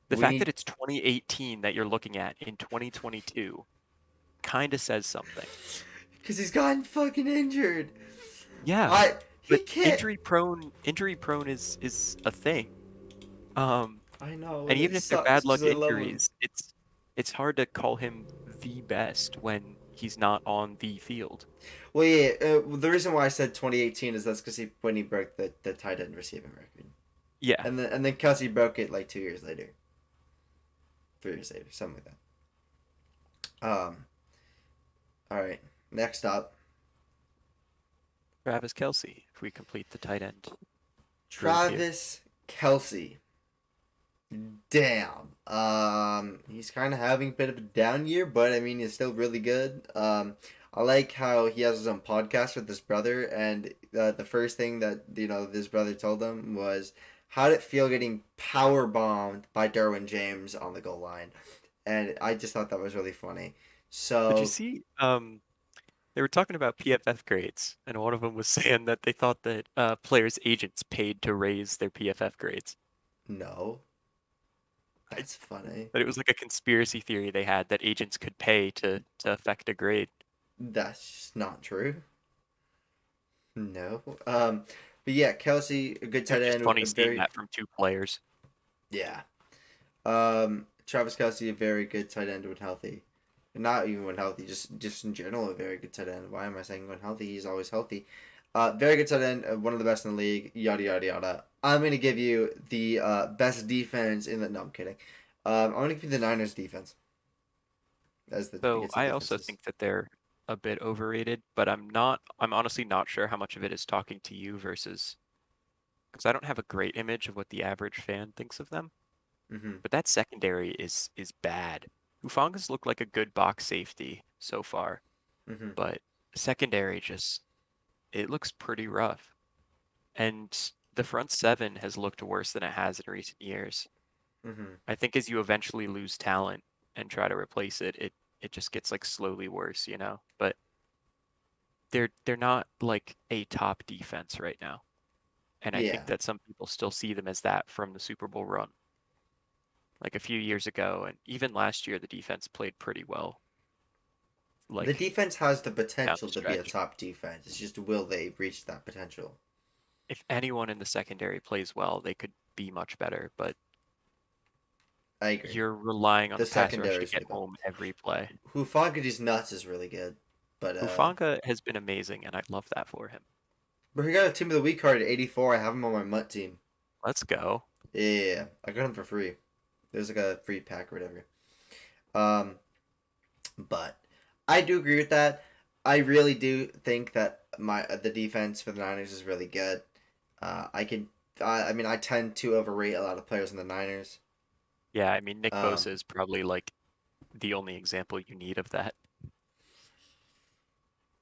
The We fact that need it's 2018 that you're looking at in 2022 kind of says something. because he's gotten fucking injured. Yeah, I he but can't. injury prone is a thing. Um, I know, and and even it if they're sucks bad because luck I love him. injuries, it's hard to call him the best when he's not on the field. Well, yeah. The reason why I said 2018 is that's because when he broke the tight end receiving record, Yeah. and then because he broke it like 2 years later, 3 years later, something like that. All right. Next up, Travis Kelce, if we complete the tight end group here. Travis Kelsey. Damn. He's kind of having a bit of a down year, but I mean, he's still really good. I like how he has his own podcast with his brother, and the first thing that this brother told him was, "How did it feel getting power bombed by Derwin James on the goal line?" And I just thought that was really funny. Did you So see? They were talking about PFF grades, and one of them was saying that they thought that players' agents paid to raise their PFF grades. no, I, that's funny. that it was like a conspiracy theory they had that agents could pay to affect a grade. That's just not true. No. But yeah, Kelsey, a good It was tight just end, funny a seeing very that from two players. yeah. Travis Kelsey, a very good tight end when healthy. Not even when healthy, just in general, a very good tight end. Why am I saying when healthy? He's always healthy. Very good tight end, one of the best in the league. Yada yada yada. I'm gonna give you the best defense in the. No, I'm kidding. I'm gonna give you the Niners defense as the So against the I also defenses. think that they're a bit overrated, but I'm honestly not sure how much of it is talking to you versus because I don't have a great image of what the average fan thinks of them. Mm-hmm. But that secondary is bad. Hufanga's looked like a good box safety so far, Mm-hmm. but secondary just it looks pretty rough. And the front seven has looked worse than it has in recent years. Mm-hmm. I think as you eventually lose talent and try to replace it, it just gets like slowly worse, you know? But they're not like a top defense right now. And I Yeah. think that some people still see them as that from the Super Bowl run. Like a few years ago and even last year the defense played pretty well. The Like defense has the down potential the to be a stretch. top defense. It's just will they reach that potential? If anyone in the secondary plays well, they could be much better, but I agree. you're relying on The the pass rush secondary to is get really bad. home every play. Hufaga's nuts is really good, but Hufanga has been amazing, and I love that for him. but he got a team of the week card at 84. I have him on my Mutt team. Let's go. Yeah, I got him for free. There's like a free pack or whatever. Um, but I do agree with that. I really do think that the defense for the Niners is really good. I can. I mean, I tend to overrate a lot of players in the Niners. Yeah, I mean, Nick Um, Bosa is probably like the only example you need of that.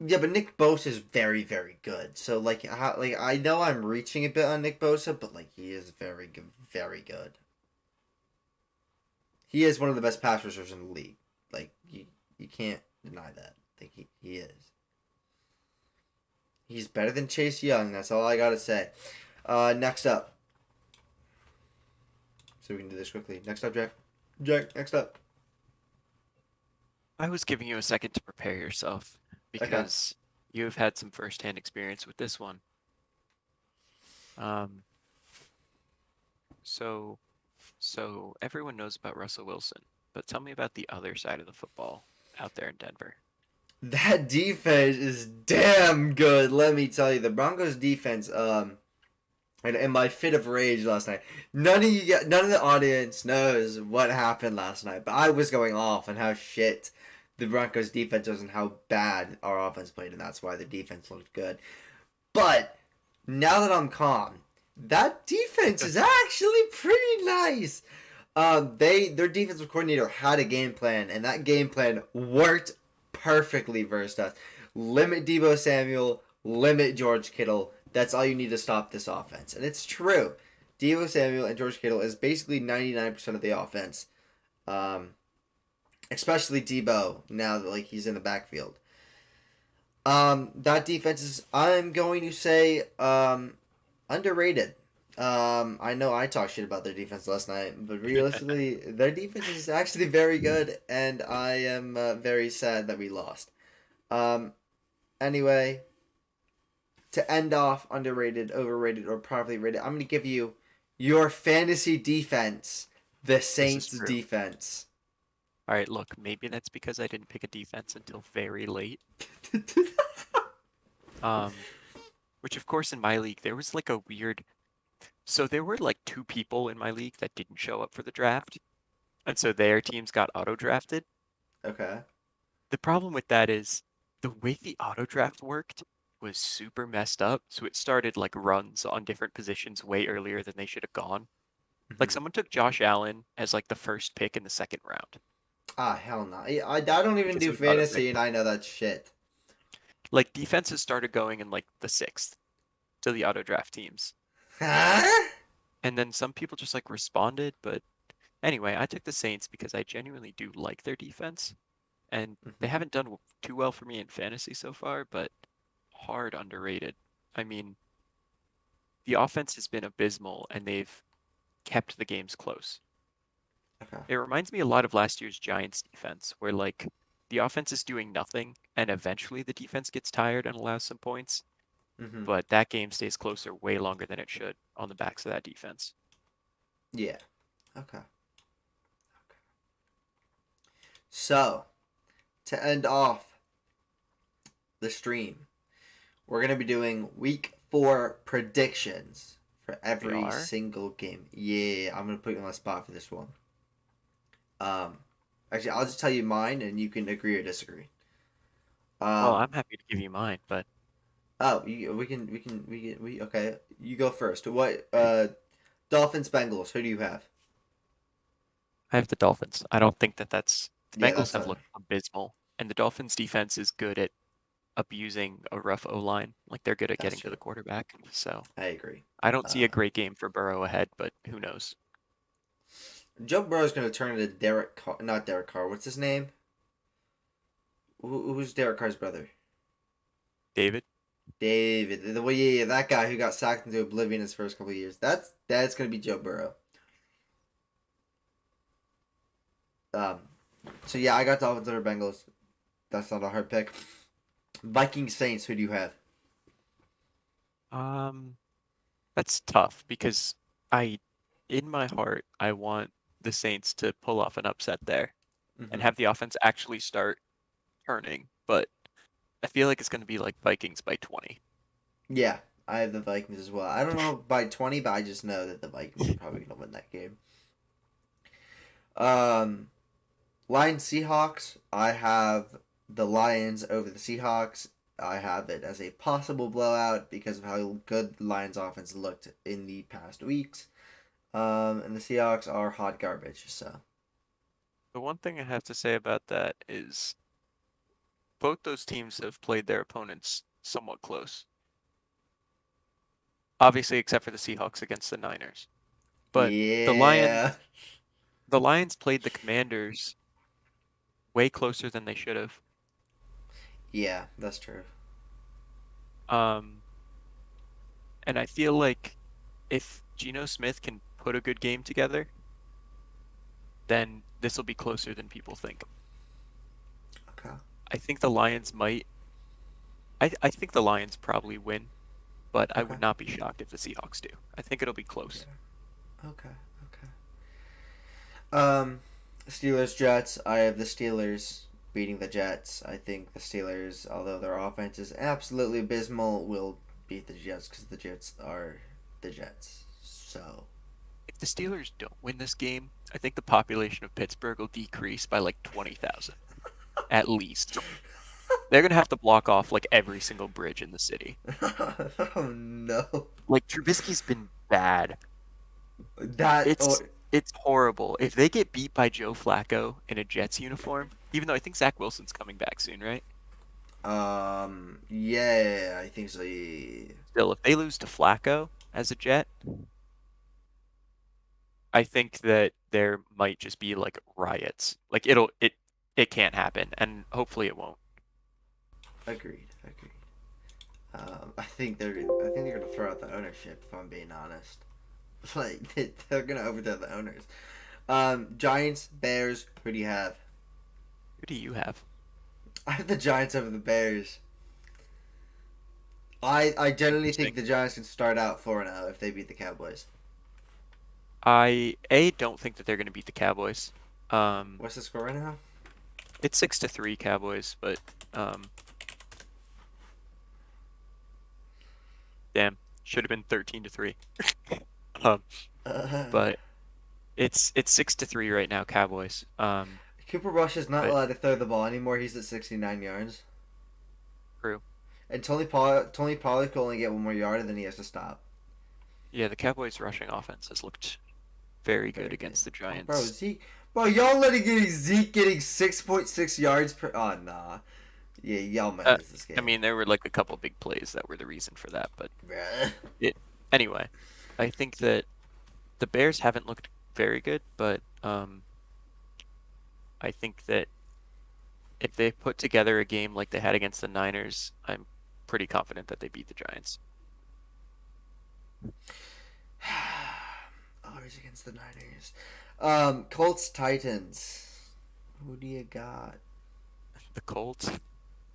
yeah, but Nick Bosa is very, very good. So like I know I'm reaching a bit on Nick Bosa, but like he is very good, very good. He is one of the best pass rushers in the league. Like you can't deny that. I think he is. He's better than Chase Young. That's all I gotta say. Next up. So we can do this quickly. Next up, Jack. Jack, next up. I was giving you a second to prepare yourself Okay. because you have had some firsthand experience with this one. Um, so so everyone knows about Russell Wilson, but tell me about the other side of the football out there in Denver. That defense is damn good. Let me tell you, the Broncos defense. And in my fit of rage last night, none of the audience knows what happened last night. But I was going off on how shit the Broncos defense was and how bad our offense played, and that's why the defense looked good. But now that I'm calm, that defense is actually pretty nice. Their defensive coordinator had a game plan, and that game plan worked perfectly versus us. Limit Debo Samuel, limit George Kittle. That's all you need to stop this offense, and it's true. Debo Samuel and George Kittle is basically 99% of the offense, um, especially Debo now that like he's in the backfield. That defense is, I'm going to say, underrated. I know I talked shit about their defense last night, but realistically, their defense is actually very good, and I am very sad that we lost. Um, anyway, to end off underrated, overrated, or properly rated, I'm going to give you your fantasy defense, the This is Saints true. defense. All right, look, maybe that's because I didn't pick a defense until very late. Um, which of course in my league there was like a weird so there were like two people in my league that didn't show up for the draft, and so their teams got auto drafted. Okay. The problem with that is the way the auto draft worked was super messed up, so it started like runs on different positions way earlier than they should have gone. Like Mm-hmm. someone took Josh Allen as like the first pick in the second round Ah, hell no. I don't even because it do was auto fantasy, picked. and I know that shit. Like defenses started going in like the sixth to the auto draft teams. Huh? And then some people just like responded, but anyway, I took the Saints because I genuinely do like their defense, and they Mm-hmm. haven't done too well for me in fantasy so far, but hard underrated. I mean, the offense has been abysmal, and they've kept the games close. Okay. It reminds me a lot of last year's Giants defense, where like the offense is doing nothing, and eventually the defense gets tired and allows some points, Mm-hmm. but that game stays closer way longer than it should on the backs of that defense. Yeah. Okay. So, to end off the stream, we're going to be doing week 4 predictions for We every are. single game. Yeah, I'm going to put you on the spot for this one. Um, actually, I'll just tell you mine and you can agree or disagree. Well, Um, I'm happy to give you mine, but okay, you go first. What, Dolphins, Bengals, who do you have? I have the Dolphins. I don't think that that's the Yeah, Bengals that's have not, looked abysmal, and the Dolphins defense is good at abusing a rough O line. Like they're good at that's getting to true. the quarterback. So I agree. I don't see Uh, a great game for Burrow ahead, but who knows? Joe Burrow's going to turn into not Derek Carr, what's his name? Who's Derek Carr's brother? David? David, the way yeah, that guy who got sacked into oblivion his first couple of years. That's gonna be Joe Burrow. Um, so yeah, I got Dolphins over Bengals. That's not a hard pick. Vikings Saints. Who do you have? Um, that's tough because I, in my heart, I want the Saints to pull off an upset there and Mm-hmm. have the offense actually start turning, but I feel like it's going to be like Vikings by 20. Yeah, I have the Vikings as well. I don't know by 20, but I just know that the Vikings are probably gonna win that game. Um, Lions Seahawks. I have the Lions over the Seahawks. I have it as a possible blowout because of how good the Lions offense looked in the past weeks. And the Seahawks are hot garbage. So The one thing I have to say about that is both those teams have played their opponents somewhat close. Obviously, except for the Seahawks against the Niners. But the Lions, yeah, the Lions played the Commanders way closer than they should have. yeah, that's true. Um, and I feel like if Geno Smith can put a good game together, then this will be closer than people think. Okay. I think the Lions might. I think the Lions probably win, but I Okay. would not be shocked if the Seahawks do. I think it'll be close. Okay. Okay. Steelers Jets. I have the Steelers beating the Jets. I think the Steelers, although their offense is absolutely abysmal, will beat the Jets because the Jets are the Jets. So If the Steelers don't win this game, I think the population of Pittsburgh will decrease by like 20,000 at least. They're gonna have to block off like every single bridge in the city. oh no. Like Trubisky's been bad. That It's it's horrible. If they get beat by Joe Flacco in a Jets uniform, even though I think Zach Wilson's coming back soon, right? yeah, I think so. Yeah. Still, if they lose to Flacco as a Jet, I think that there might just be like riots. Like it can't happen, and hopefully it won't. Agreed. Agreed. I think they're gonna throw out the ownership. If I'm being honest, like they're gonna overthrow the owners. Giants, Bears. Who do you have? Who do you have? I have the Giants over the Bears. I generally think Interesting. the Giants can start out 4-0 if they beat the Cowboys. I don't think that they're going to beat the Cowboys. Um, What's the score right now? it's 6-3 Cowboys, but um, damn, should have been 13-3. Um, Uh, but it's 6-3 right now, Cowboys. Cooper Rush is not But allowed to throw the ball anymore. He's at 69 yards. true. And Tony Pollard can only get one more yard, and then he has to stop. Yeah, the Cowboys' rushing offense has looked very good Very good. against the Oh, bro, Giants. Zeke. Bro, y'all letting Zeke getting 6.6 yards per. Oh, nah. Yeah, y'all might Uh, lose this I game. mean, there were like a couple big plays that were the reason for that, but Bruh. it anyway. I think that the Bears haven't looked very good, but I think that if they put together a game like they had against the Niners, I'm pretty confident that they beat the Giants. Always against the Niners. Colts Titans. Who do you got? The Colts,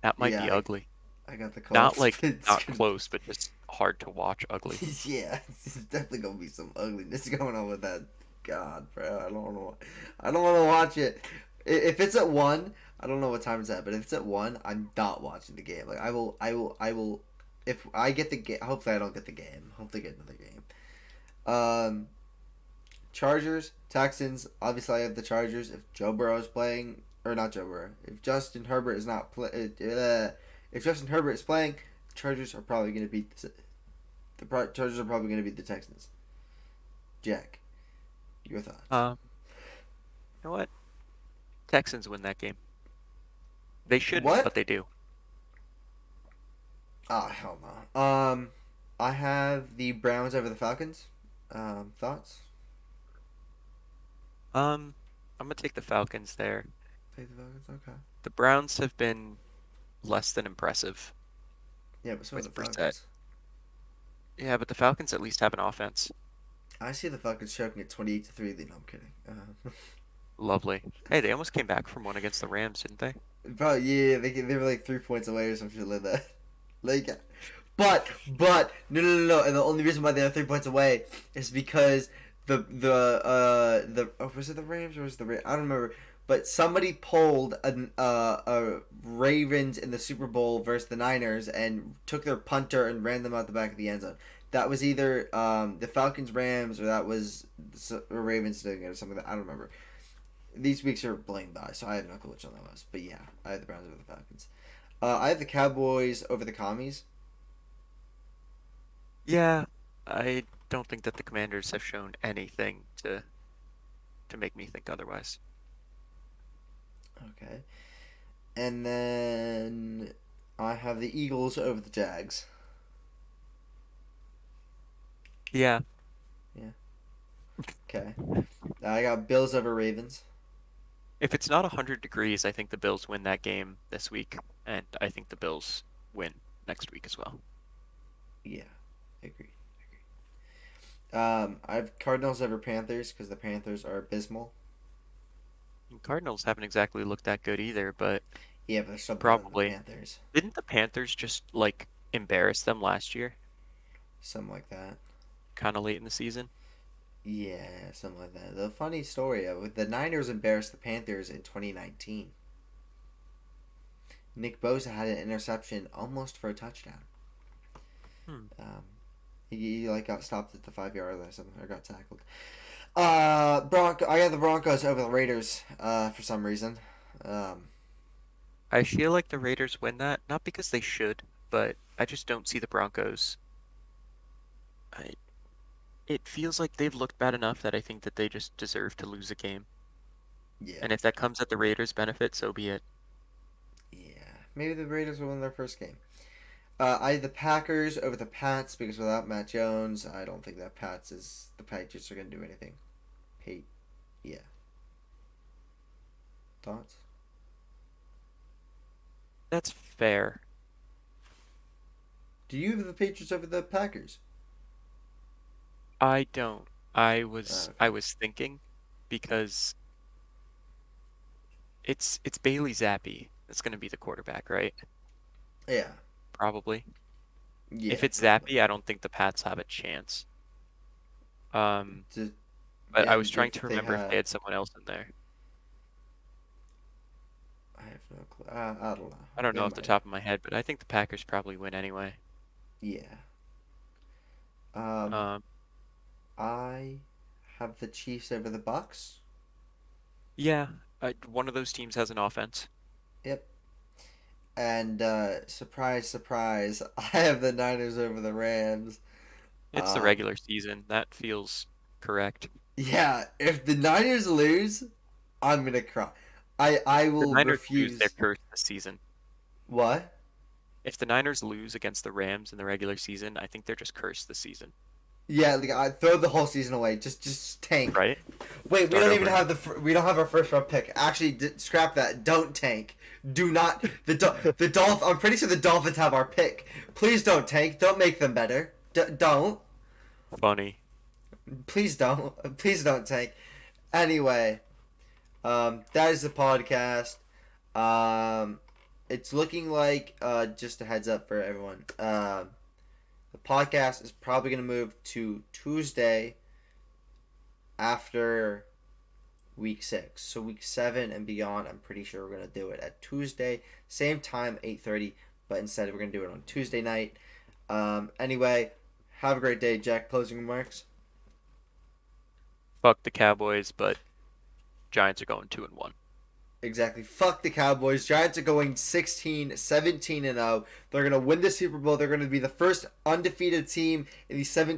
that might Yeah, be ugly. I got the Not Colts. like not close, but just hard to watch ugly. Yeah, it's definitely gonna be some ugliness going on with that. God, bro, I don't want to. I don't want to watch it. If it's at 1, I don't know what time it's at, but if it's at 1, I'm not watching the game. Like I will. If I get the game, hopefully I don't get the game. Hopefully I get another game. Um, Chargers, Texans. Obviously, I have the Chargers. If Joe Burrow is playing, or not Joe Burrow, if Justin Herbert is not if Justin Herbert is playing, Chargers are probably going to beat Chargers are probably going to beat the Texans. Jack, your thoughts? You know what? Texans win that game. They shouldn't, but What? they do. Oh hell no. I have the Browns over the Falcons. Thoughts? I'm gonna take the Falcons there. Take the Falcons. Okay. The Browns have been less than impressive Yeah, but so are the with Brissett. Falcons. Yeah, but the Falcons at least have an offense. I see the Falcons choking at 28-3. No, I'm kidding. Lovely. Hey, they almost came back from one against the Rams, didn't they? Probably yeah. They were like 3 points away or some shit like that. Like, but no. And the only reason why they're 3 points away is because the was it the Rams or was it the I don't remember. But somebody pulled a Ravens in the Super Bowl versus the Niners and took their punter and ran them out the back of the end zone. That was either the Falcons Rams or that was the Ravens doing it or something. I don't remember. These weeks are blamed by, so I have no clue which one that was. But yeah, I have the Browns over the Falcons. I have the Cowboys over the Commies. Yeah, I don't think that the Commanders have shown anything to make me think otherwise. Okay. And then I have the Eagles over the Jags. Yeah, Yeah. Okay. I got Bills over Ravens. if it's not 100 degrees, I think the Bills win that game this week, and I think the Bills win next week as well. Yeah, agreed. I've Cardinals over Panthers because the Panthers are abysmal. And Cardinals haven't exactly looked that good either, but Yeah, but they're still better than the probably. Panthers. Didn't the Panthers just like embarrass them last year, Something like that. kind of late in the season? Yeah, something like that. The funny story of the Niners embarrassed the Panthers in 2019. Nick Bosa had an interception almost for a touchdown. Hmm. He like got stopped at the 5 yard line or something, or got tackled. I got the Broncos over the Raiders. For some reason. I feel like the Raiders win that, not because they should, but I just don't see the Broncos. I, it feels like they've looked bad enough that I think that they just deserve to lose a game. Yeah, And if that comes at the Raiders' benefit, so be it. yeah. Maybe the Raiders will win their first game. I had the Packers over the Pats because without Matt Jones, I don't think that the Patriots are gonna do anything. Hey, yeah. Thoughts? That's fair. Do you have the Patriots over the Packers? I don't. I Okay. was thinking because it's Bailey Zappi that's going to be the quarterback, right? Yeah. Probably. If Yeah, it's probably. Zappi, I don't think the Pats have a chance. Um, To, but yeah, I was trying if to they remember if they had, had someone else in there. I have no clue. I don't know. I don't They know off the might. top of my head, but I think the Packers probably win anyway. Yeah. Um, Um, I have the Chiefs over the Bucks. yeah, one of those teams has an offense. Yep. And surprise, surprise, I have the Niners over the Rams. It's the Um, regular season. That feels correct. yeah, if the Niners lose, I'm gonna cry. I The will Niners lose, they're refuse. cursed this season. What? If the Niners lose against the Rams in the regular season, I think they're just cursed this season, Yeah, like, I throw the whole season away. Just tank. right? Wait, we Start don't even over. have we don't have our first round pick. Actually, scrap that. Don't tank. Do not the Dolph. I'm pretty sure the Dolphins have our pick. Please don't tank. Don't make them better. Don't. Funny. Please don't. Please don't tank. Anyway, that is the podcast. Um, it's looking like just a heads up for everyone. The podcast is probably gonna move to Tuesday after week 6. So week 7 and beyond, I'm pretty sure we're gonna do it at Tuesday, same time, 8:30. But instead, we're gonna do it on Tuesday night. Anyway, have a great day, Jack. Closing remarks. Fuck the Cowboys, but Giants are going 2-1. Exactly. Fuck the Cowboys. Giants are going 16, 17 and 0. They're going to win the Super Bowl. They're going to be the first undefeated team in the